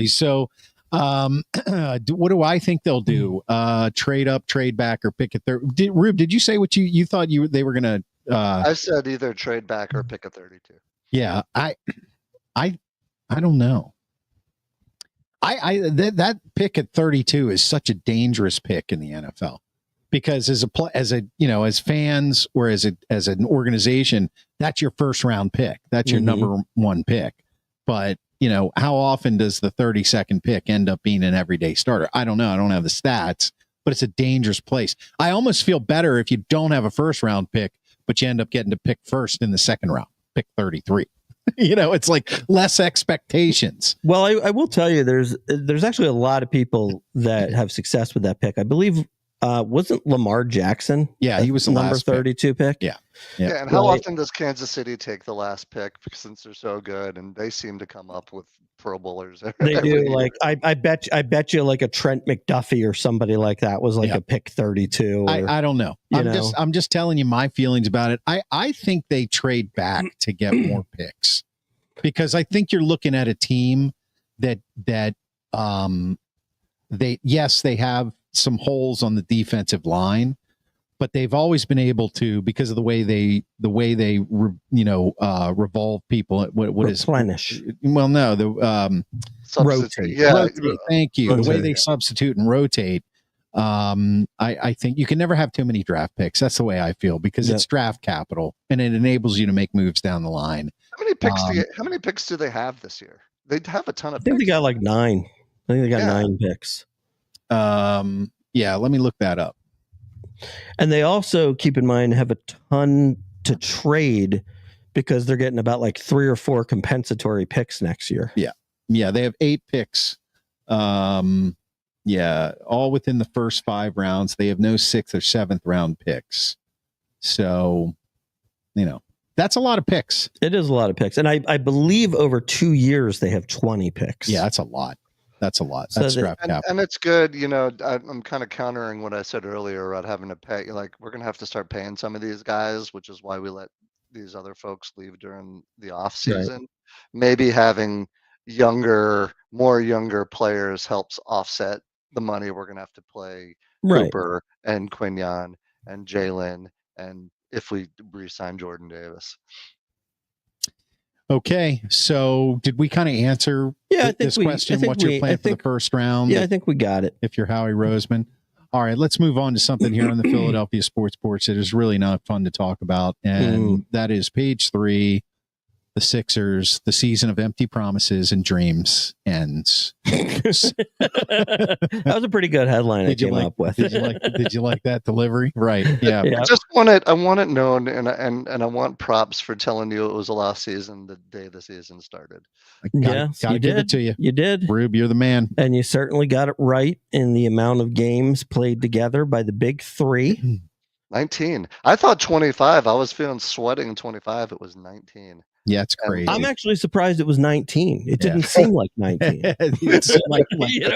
So, what do I think they'll do? Trade up, trade back, or pick a third? Rube, did you say what you thought they were going to? I said either trade back or pick a 32. Yeah, I don't know. That pick at 32 is such a dangerous pick in the NFL. Because as fans or as an organization, that's your first round pick. That's your number one pick. But how often does the 32nd pick end up being an everyday starter? I don't know. I don't have the stats, but it's a dangerous place. I almost feel better if you don't have a first round pick, but you end up getting to pick first in the second round, pick 33. It's like less expectations. Well, I will tell you, there's actually a lot of people that have success with that pick. I believe wasn't Lamar Jackson? Yeah, he was the number last pick. 32 pick. Yeah. Yeah, and how often does Kansas City take the last pick since they're so good, and they seem to come up with Pro Bowlers? They every do. year. Like I bet you like a Trent McDuffie or somebody like that was like Yeah. a pick 32. Or, I don't know. I'm just telling you my feelings about it. I think they trade back to get more picks, because I think you're looking at a team that they have some holes on the defensive line, but they've always been able to, because of the way they revolve people. What is replenish? Well, no, the rotate. Yeah, rotate. Thank you. Rotate. The way they substitute and rotate. I think you can never have too many draft picks. That's the way I feel, because it's draft capital and it enables you to make moves down the line. How many picks do they have this year? They have a ton of I think picks. they got like 9. I think they got 9 picks. Yeah, let me look that up. And they also, keep in mind, have a ton to trade, because they're getting about like 3 or 4 compensatory picks next year. Yeah, they have 8 picks. All within the first 5 rounds. They have no 6th or 7th round picks. So, that's a lot of picks. It is a lot of picks. And I believe over 2 years they have 20 picks. Yeah, that's a lot. That's So draft capital. And it's good, I'm kind of countering what I said earlier about having to pay. Like, we're going to have to start paying some of these guys, which is why we let these other folks leave during the off season. Right. Maybe having more younger players helps offset the money we're going to have to play Cooper and Quignon and Jalen, and if we re-sign Jordan Davis. Okay, so did we kind of answer this question? What's your plan for the first round? Yeah, I think we got it. If you're Howie Roseman. All right, let's move on to something here on the Philadelphia Sports Porch that is really not fun to talk about, and that is page 3, the Sixers, the season of empty promises and dreams ends. That was a pretty good headline I came up with. Did you like that delivery? Right. Yeah. I want it known, and I want props for telling you it was the last season the day the season started. Gotta give it to you. You did. Rube, you're the man. And you certainly got it right in the amount of games played together by the big 3. 19. I thought 25. I was feeling sweating 25. It was 19. Yeah, it's crazy. I'm actually surprised it was 19. It didn't seem like 19. It seemed like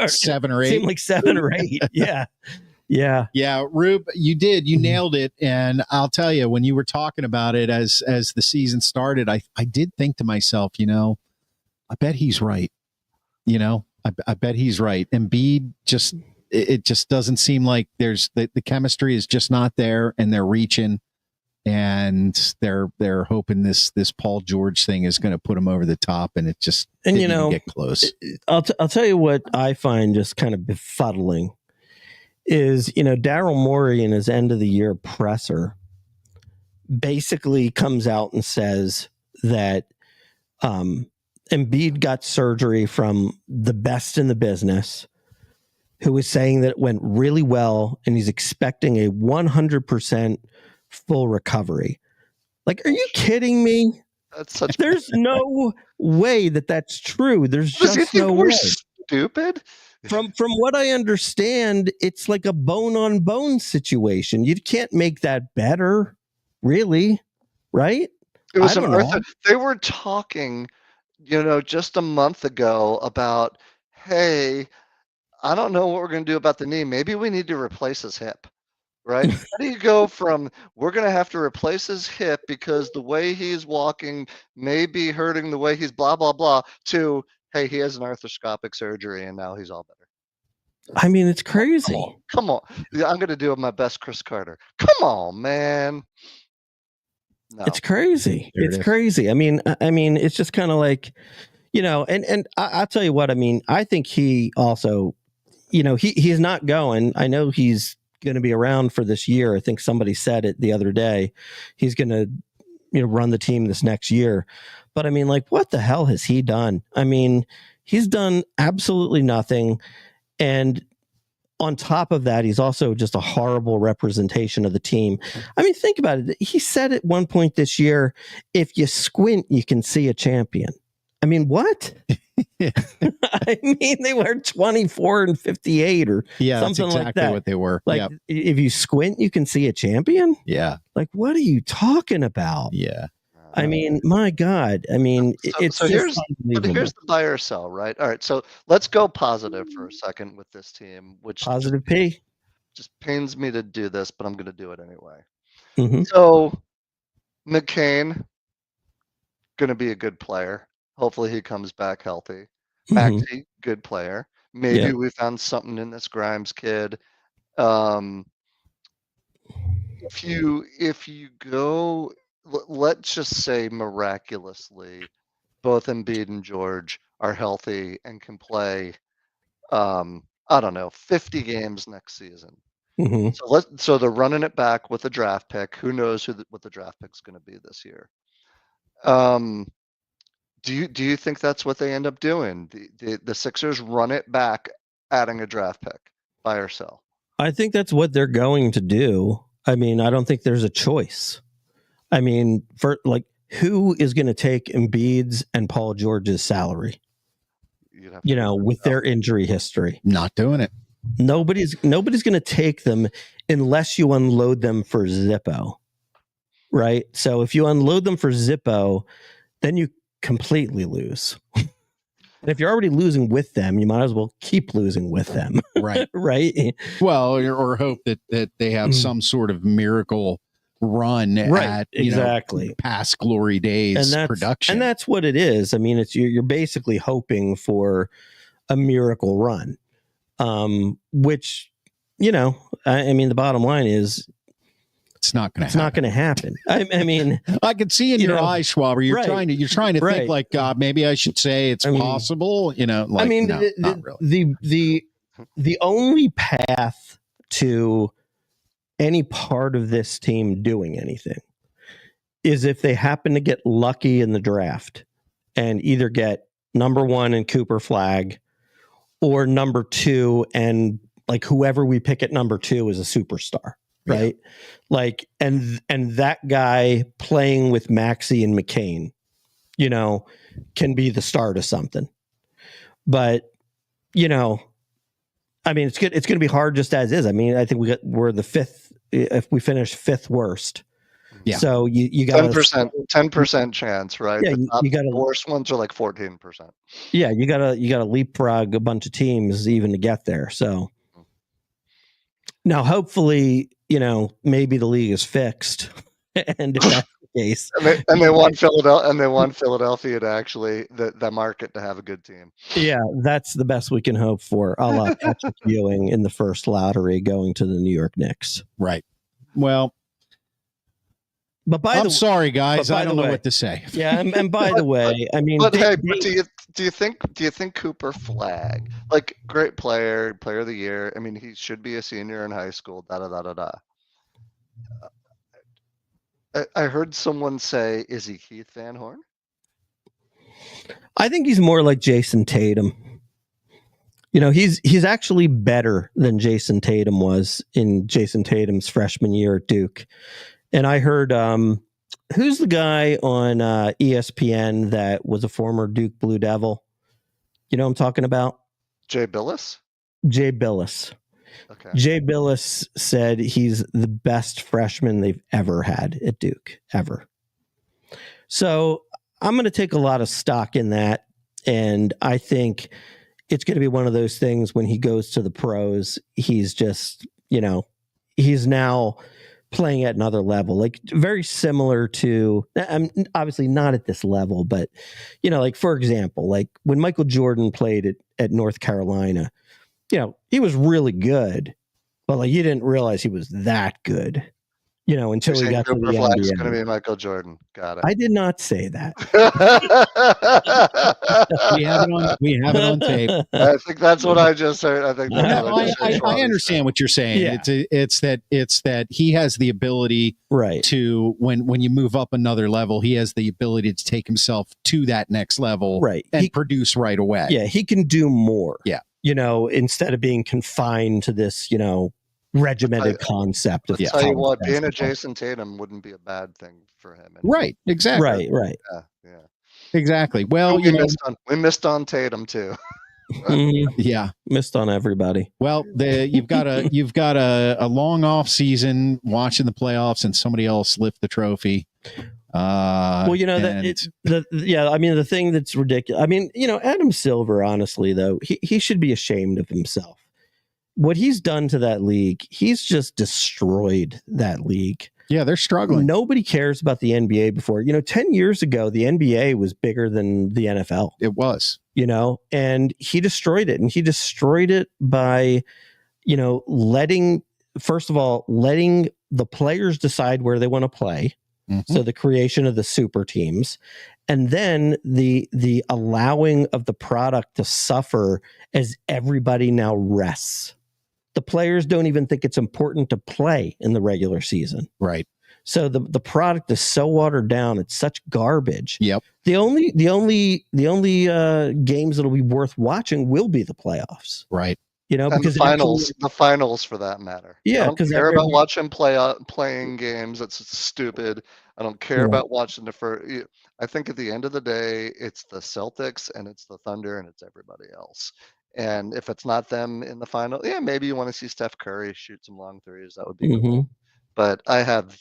7 or 8. It seemed like 7 or 8. Yeah. Rube, you nailed it. And I'll tell you, when you were talking about it as the season started, I did think to myself, I bet he's right. I bet he's right. Embiid it just doesn't seem like there's the chemistry is just not there, and they're reaching. And they're hoping this Paul George thing is going to put him over the top, and it just didn't even get close. I'll tell you what I find just kind of befuddling is, Daryl Morey in his end of the year presser basically comes out and says that Embiid got surgery from the best in the business, who was saying that it went really well, and he's expecting a 100% full recovery. Like, are you kidding me? There's no way that's true. There's just no way. Stupid. From what I understand, it's like a bone on bone situation. You can't make that better, really, right? It was they were talking, just a month ago about, hey, I don't know what we're going to do about the knee. Maybe we need to replace his hip. Right? How do you go from we're going to have to replace his hip because the way he's walking may be hurting the way he's blah, blah, blah, to, hey, he has an arthroscopic surgery and now he's all better? I mean, it's crazy. Come on. Yeah, I'm going to do my best Chris Carter. Come on, man. No. It's crazy. It's crazy. I mean, it's just kind of like, and I'll tell you what, I mean, I think he also, he's not going. I know he's going to be around for this year. I think somebody said it the other day. He's going to run the team this next year. But I mean, like, what the hell has he done? I mean, he's done absolutely nothing. And on top of that, he's also just a horrible representation of the team. I mean, think about it. He said at one point this year, if you squint, you can see a champion. I mean, what? I mean, they were 24 and 58 or Yeah, something that's exactly like that. what they were. Like, Yep. if you squint, you can see a champion. Yeah. Like, what are you talking about? Yeah. I mean, my God. I mean, it's so just here's the buy or sell, right? All right, so let's go positive for a second with this team, which positive P. just pains me to do this, but I'm going to do it anyway. Mm-hmm. So McCain, going to be a good player. Hopefully he comes back healthy. Maxey, good player. Maybe we found something in this Grimes kid. If you go, let's just say miraculously, both Embiid and George are healthy and can play. I don't know, 50 games next season. Mm-hmm. So they're running it back with a draft pick. Who knows what the draft pick's going to be this year? Do you think that's what they end up doing? The Sixers run it back, adding a draft pick, buy or sell? I think that's what they're going to do. I mean, I don't think there's a choice. I mean, for like, who is going to take Embiid's and Paul George's salary? With their injury history, Not doing it. nobody's going to take them unless you unload them for Zippo, right? So if you unload them for Zippo, then you completely lose. And if you're already losing with them, you might as well keep losing with them. Right. Right. Well, or hope that they have some sort of miracle run at exactly past glory days production. And that's what it is. I mean, it's you're basically hoping for a miracle run. Which, I mean, the bottom line is it's not going to happen. I mean, I can see in your eyes, Schwaber, you're trying to think like, maybe I should say it's possible, like, I mean, no, not really. The only path to any part of this team doing anything is if they happen to get lucky in the draft and either get number 1 in Cooper Flag or number 2, and like whoever we pick at number 2 is a superstar. Right. Yeah. Like, and that guy playing with Maxey and McCain, can be the start of something. But, I mean, it's good. It's going to be hard just as is. I mean, I think we're the 5th, if we finish 5th worst. Yeah. So you got 10% chance, right? Yeah. You got the worst ones are like 14%. Yeah. You got to leapfrog a bunch of teams even to get there. So now, hopefully, maybe the league is fixed, and if that's the case, and they want Philadelphia to actually the market to have a good team. Yeah, that's the best we can hope for. A la Patrick Ewing in the first lottery going to the New York Knicks. Right. Well, but I'm sorry, guys. I don't know what to say. Yeah, and by the way, I mean, do you think Cooper Flag, like, great player of the year? I mean, he should be a senior in high school. I heard someone say, "Is he Keith Van Horn?" I think he's more like Jason Tatum. He's actually better than Jason Tatum was in Jason Tatum's freshman year at Duke. And I heard, who's the guy on ESPN that was a former Duke Blue Devil? You know what I'm talking about? Jay Billis? Jay Billis. Okay. Jay Billis said he's the best freshman they've ever had at Duke, ever. So I'm going to take a lot of stock in that. And I think it's going to be one of those things when he goes to the pros, he's just, he's now playing at another level, like very similar to, obviously not at this level, but, like, for example, like when Michael Jordan played at North Carolina, he was really good, but like you didn't realize he was that good, until he got to the NBA. It's going to be Michael Jordan. Got it. I did not say that. We have it on tape. I think that's what I just heard. I think I understand what you're saying. Yeah. It's that he has the ability, right, to when you move up another level, he has the ability to take himself to that next level, right, and produce right away. Yeah, he can do more. Yeah. Instead of being confined to this, regimented concept of tell you what, being a Jason Tatum wouldn't be a bad thing for him. Right, exactly. Right. Yeah. Exactly. Well, we missed on Tatum too. yeah, missed on everybody. Well, you've got a long off season watching the playoffs and somebody else lift the trophy. Well, the thing that's ridiculous. I mean, Adam Silver, honestly, though, he should be ashamed of himself. What he's done to that league, he's just destroyed that league. Yeah, they're struggling. Nobody cares about the NBA before. 10 years ago, the NBA was bigger than the NFL. It was. And he destroyed it. And he destroyed it by, letting the players decide where they want to play. Mm-hmm. So the creation of the super teams, and then the allowing of the product to suffer as everybody now rests. The players don't even think it's important to play in the regular season. Right. So the product is so watered down. It's such garbage. Yep. The only games that'll be worth watching will be the playoffs. Right. Because the finals for that matter. Yeah. I don't care about watching playing games. That's stupid. I don't care about watching I think at the end of the day, it's the Celtics and it's the Thunder and it's everybody else. And if it's not them in the final, maybe you want to see Steph Curry shoot some long threes. That would be cool. But I've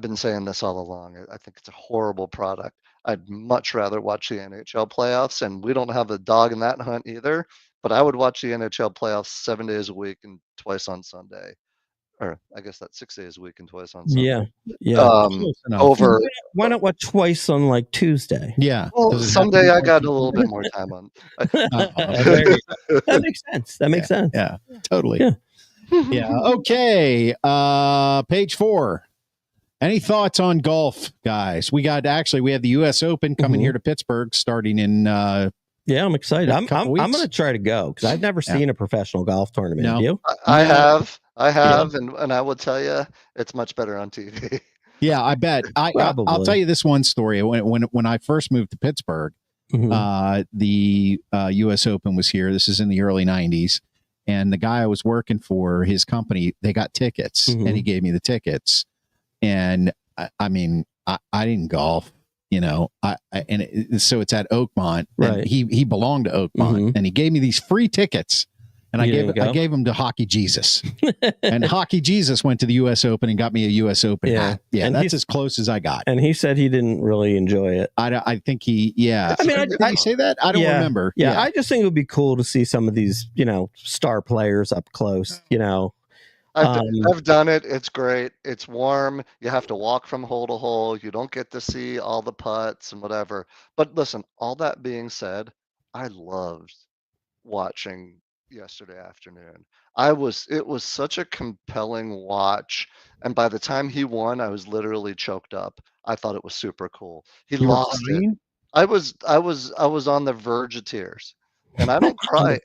been saying this all along. I think it's a horrible product. I'd much rather watch the NHL playoffs, and we don't have a dog in that hunt either. But I would watch the NHL playoffs 7 days a week and twice on Sunday. Or I guess that's 6 days a week and twice on Sunday. Yeah. Why not watch twice on like Tuesday? Yeah. Well, Sunday I got a little bit more time on. That makes sense. That makes sense. Yeah, totally. Yeah. Okay. Page 4. Any thoughts on golf, guys? We have the U.S. Open coming here to Pittsburgh starting in. Yeah, I'm excited. I'm going to try to go because I've never seen a professional golf tournament. No. You? I have, and I will tell you, it's much better on TV. Yeah, I bet. I'll tell you this one story. When I first moved to Pittsburgh, the U.S. Open was here. This is in the early 90s. And the guy I was working for, his company, they got tickets, and he gave me the tickets. And I didn't golf, so it's at Oakmont. Right. And he belonged to Oakmont, and he gave me these free tickets. And I gave him to Hockey Jesus. And Hockey Jesus went to the U.S. Open and got me a U.S. Open hat. Yeah, and that's as close as I got. And he said he didn't really enjoy it. I think he, did he say that? I don't remember. Yeah, I just think it would be cool to see some of these, star players up close, I've done it. It's great. It's warm. You have to walk from hole to hole. You don't get to see all the putts and whatever. But listen, all that being said, I loved watching yesterday afternoon. It was such a compelling watch. And by the time he won, I was literally choked up. I thought it was super cool. He lost it. I was on the verge of tears. And I don't cry.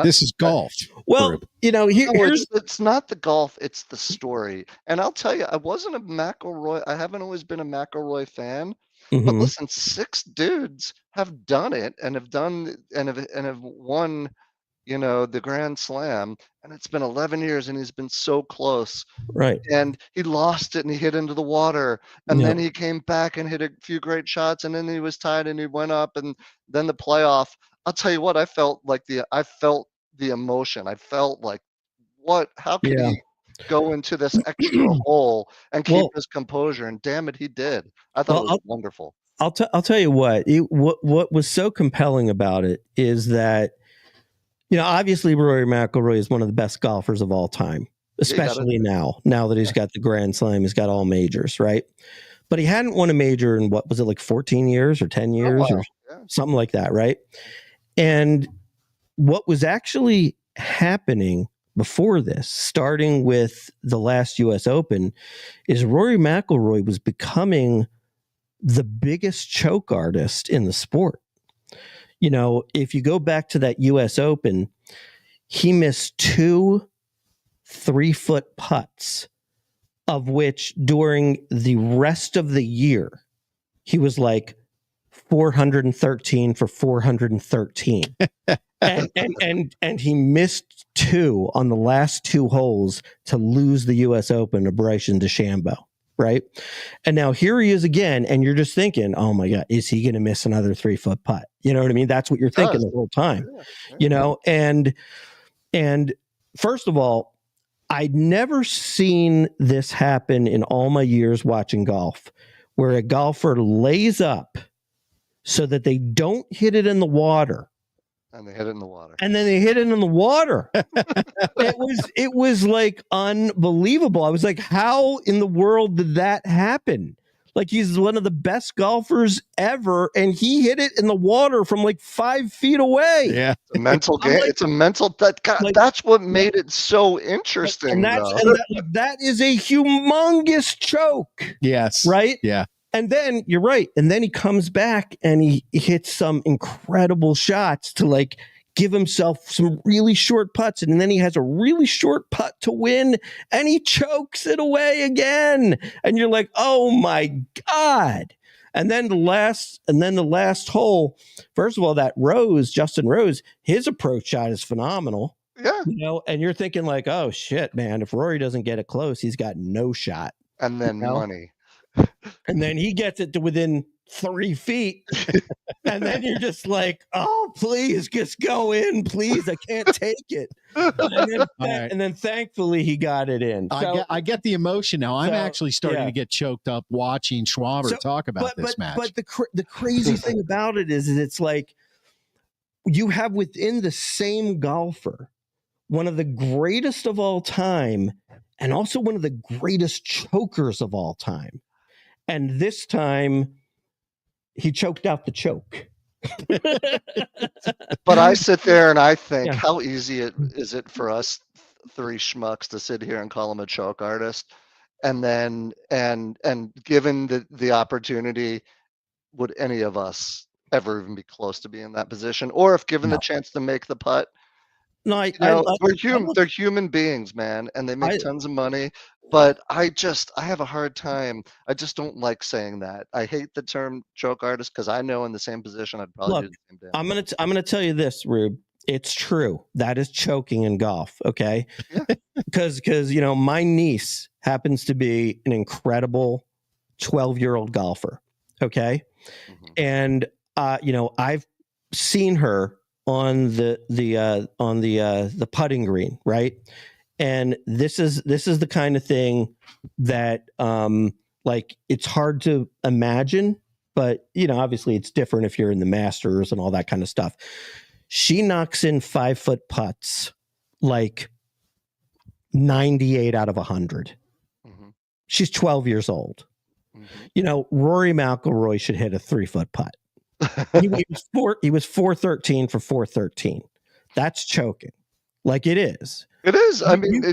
This is golf. Well, it's not the golf, it's the story. And I'll tell you, I wasn't a McIlroy. I haven't always been a McIlroy fan. But listen, 6 dudes have done it and have won, the Grand Slam. And it's been 11 years and he's been so close. Right. And he lost it and he hit into the water. And then he came back and hit a few great shots. And then he was tied and he went up. And then the playoff. I'll tell you what, I felt the emotion. I felt like, how can he go into this extra hole and keep his composure? And damn it, he did. I thought it was wonderful. I'll tell you what was so compelling about it is that, obviously Rory McIlroy is one of the best golfers of all time, especially now that he's got the Grand Slam, he's got all majors, right? But he hadn't won a major in what was it, like 14 years or 10 years or something like that, right? And what was actually happening before this, starting with the last U.S. Open, is Rory McIlroy was becoming the biggest choke artist in the sport. If you go back to that U.S. Open, he missed 2 3-foot putts, of which during the rest of the year, he was like 413 for 413. and he missed 2 on the last 2 holes to lose the U.S. Open to Bryson DeChambeau. right? And now here he is again, and you're just thinking, oh my God, is he going to miss another 3-foot putt? You know what I mean? That's what you're thinking the whole time, you know? And first of all, I'd never seen this happen in all my years watching golf, where a golfer lays up so that they don't hit it in the water. And they hit it in the water. And then they hit it in the water. It was like unbelievable. I was like, how in the world did that happen? Like, he's one of the best golfers ever, and he hit it in the water from like 5 feet away. Yeah. It's a mental game. Like, It's a mental that's what made it so interesting. And that is a humongous choke. Yes. Right? Yeah. And then you're right. And then he comes back and he hits some incredible shots to like give himself some really short putts. And then he has a really short putt to win and he chokes it away again. And you're like, oh my God. And then the last hole, first of all, that Justin Rose, his approach shot is phenomenal. Yeah. You know, and you're thinking like, oh shit, man, if Rory doesn't get it close, he's got no shot. And then money. And then he gets it to within 3 feet. And then you're just like, oh, please just go in, please. I can't take it. And then thankfully he got it in. So, I get the emotion now. I'm actually starting to get choked up watching Schwaber talk about this match. But the crazy thing about it is it's like you have within the same golfer one of the greatest of all time and also one of the greatest chokers of all time. And this time he choked out the choke. But I sit there and I think, how easy is it for us three schmucks to sit here and call him a choke artist? And then, and given the opportunity, would any of us ever even be close to being in that position? Or if given the chance to make the putt? No, they're human beings, man, and they make tons of money. But I have a hard time. I just don't like saying that. I hate the term choke artist because I know in the same position I'd probably do the same thing. I'm gonna tell you this, Rube. It's true. That is choking in golf. Okay, because you know my niece happens to be an incredible 12-year-old golfer. Okay, and you know I've seen her on the putting green, right? And this is the kind of thing that like it's hard to imagine, but you know, obviously it's different if you're in the Masters and all that kind of stuff. She knocks in 5-foot putts like 98 out of 100. She's 12 years old. You know, Rory McIlroy should hit a 3-foot putt. He was 413 for 413. That's choking. Like it is. It is. I mean,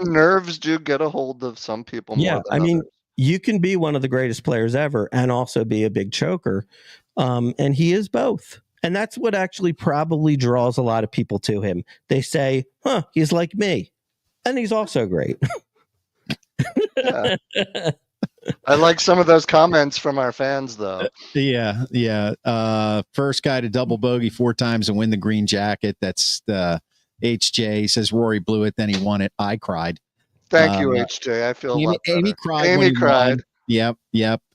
nerves do get a hold of some people more than others. You can be one of the greatest players ever and also be a big choker. And he is both. And that's what actually probably draws a lot of people to him. They say, he's like me. And he's also great. Yeah. I like some of those comments from our fans, though. Yeah. First guy to double bogey 4 times and win the green jacket. That's the HJ. Says Rory blew it, then he won it. I cried. Thank you, HJ. I feel Amy cried. Amy cried. Yep.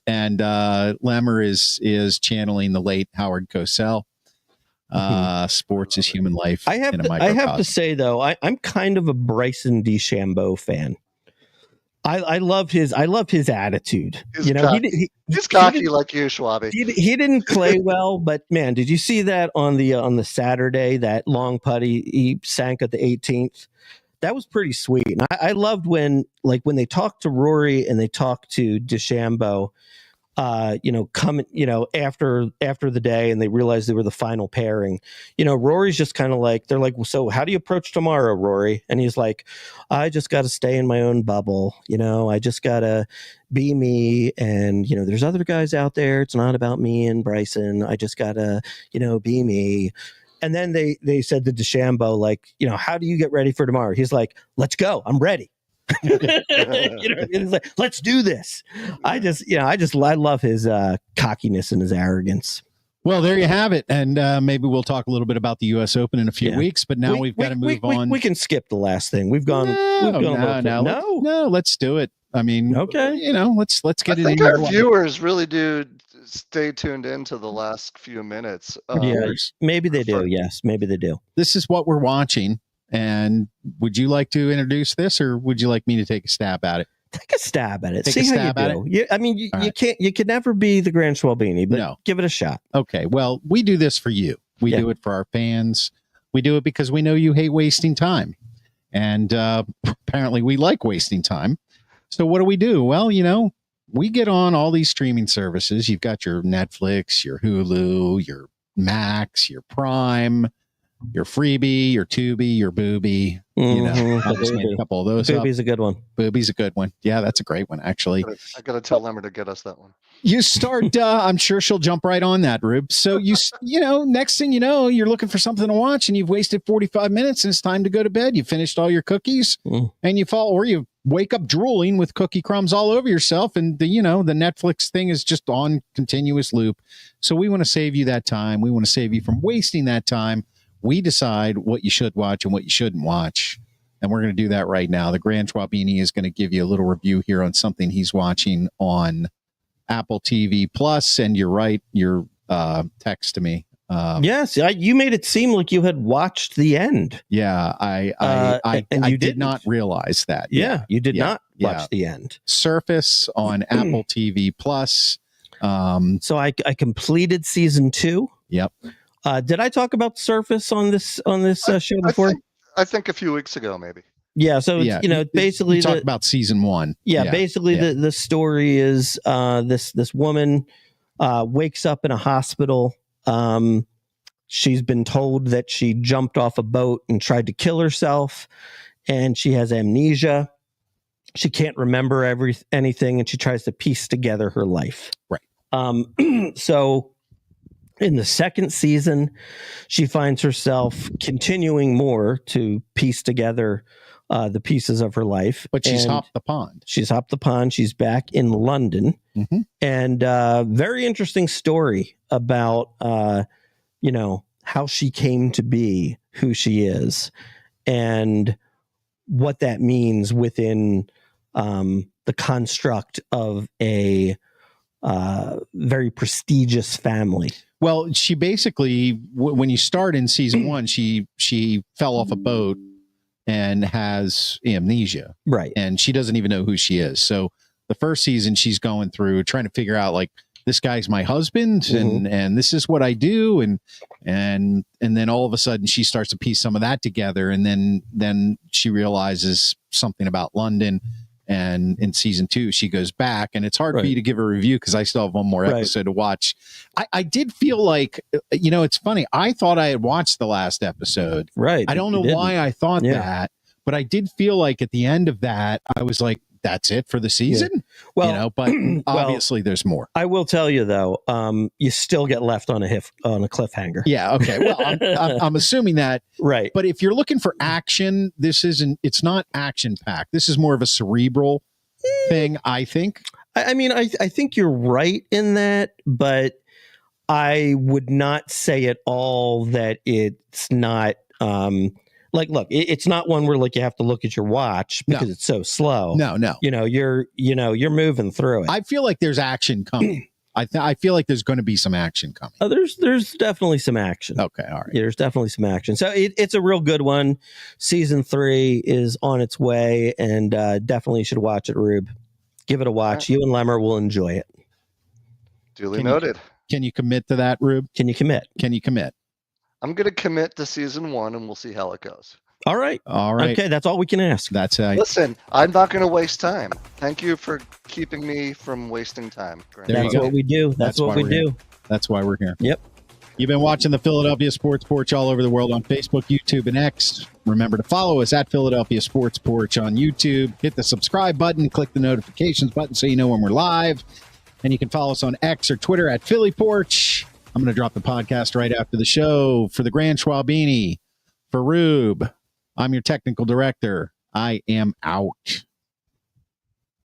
And Lemmer is channeling the late Howard Cosell. Sports is human life. I have to say though, I'm kind of a Bryson DeChambeau fan. I love his attitude. He's cocky like you, Schwabi. He didn't play well, but man, did you see that on the Saturday, that long putt he sank at the 18th? That was pretty sweet. And I loved when they talked to Rory and they talked to DeChambeau, after the day and they realized they were the final pairing. You know, Rory's just kind of like, they're like, well, so how do you approach tomorrow, Rory? And he's like, I just got to stay in my own bubble. You know, I just got to be me. And, you know, there's other guys out there. It's not about me and Bryson. I just got to, be me. And then they said to DeChambeau, like, how do you get ready for tomorrow? He's like, let's go. I'm ready. It's like, let's do this. I love his cockiness and his arrogance. Well, there you have it. And maybe we'll talk a little bit about the U.S. Open in a few weeks. But now we've got to move on. We can skip the last thing. We've gone. No, let's do it. I mean, okay. Let's get it. I think our viewers really do stay tuned into the last few minutes. Maybe they do. Yes, maybe they do. This is what we're watching. And would you like to introduce this, or would you like me to take a stab at it? Take a stab at it. Take See a how stab you at do. it? You, I mean, you can't. You can never be the Grand Schwalbini, but give it a shot. Okay. Well, we do this for you. We do it for our fans. We do it because we know you hate wasting time, and apparently we like wasting time. So what do? Well, we get on all these streaming services. You've got your Netflix, your Hulu, your Max, your Prime, your Freebie, your Tubi, your Booby. I just made a couple of those. Booby's a good one. Booby's a good one. Yeah, that's a great one, actually. I got to tell Lemmer to get us that one. You start, I'm sure she'll jump right on that, Rube. So next thing you know, you're looking for something to watch and you've wasted 45 minutes and it's time to go to bed. You finished all your cookies and you fall, or you wake up drooling with cookie crumbs all over yourself. And the Netflix thing is just on continuous loop. So we want to save you that time. We want to save you from wasting that time. We decide what you should watch and what you shouldn't watch. And we're going to do that right now. The Grand Schwalbini is going to give you a little review here on something he's watching on Apple TV Plus. And you're right, your text to me. Yes, you made it seem like you had watched the end. Yeah, I did not realize that. Yeah, you did not watch the end. Surface on Apple TV Plus. So I completed season 2. Yep. Did I talk about Surface on this show before? I think a few weeks ago, maybe. Yeah. So it's, basically you talked about season 1. Basically the story is this woman wakes up in a hospital. She's been told that she jumped off a boat and tried to kill herself, and she has amnesia. She can't remember anything, and she tries to piece together her life. Right. So in the second season, she finds herself continuing more to piece together the pieces of her life. But she's hopped the pond. She's back in London. Mm-hmm. And very interesting story about, how she came to be who she is and what that means within the construct of a very prestigious family. Well, she basically, when you start in season 1, she fell off a boat and has amnesia. Right. And she doesn't even know who she is. So the first season she's going through trying to figure out, like, this guy's my husband and this is what I do. And then all of a sudden she starts to piece some of that together. And then she realizes something about London. And in season 2, she goes back, and it's hard for you to give a review because I still have one more episode to watch. I did feel like, it's funny. I thought I had watched the last episode. Right. I don't know why I thought that, but I did feel like at the end of that, I was like, that's it for the season. Yeah. Well, but obviously there's more. I will tell you though, you still get left on a cliffhanger. Yeah. Okay. Well, I'm assuming that. Right. But if you're looking for action, it's not action packed. This is more of a cerebral thing, I think. I mean, I think you're right in that, but I would not say at all that it's not, look, it's not one where you have to look at your watch because it's so slow. No. You're moving through it. I feel like there's action coming. I feel like there's going to be some action coming. Oh, there's definitely some action. Okay, all right. Yeah, there's definitely some action. So it's a real good one. Season 3 is on its way, and definitely should watch it, Rube. Give it a watch. You and Lemmer will enjoy it. Duly noted. Can you commit to that, Rube? Can you commit? I'm going to commit to season 1, and we'll see how it goes. All right. Okay, that's all we can ask. That's Listen, I'm not going to waste time. Thank you for keeping me from wasting time. That's what we do. That's what we do. That's why we're here. Yep. You've been watching the Philadelphia Sports Porch all over the world on Facebook, YouTube, and X. Remember to follow us at Philadelphia Sports Porch on YouTube. Hit the subscribe button, click the notifications button so you know when we're live. And you can follow us on X or Twitter at Philly Porch. I'm going to drop the podcast right after the show. For the Grand Schwalbini, for Rube, I'm your technical director. I am out.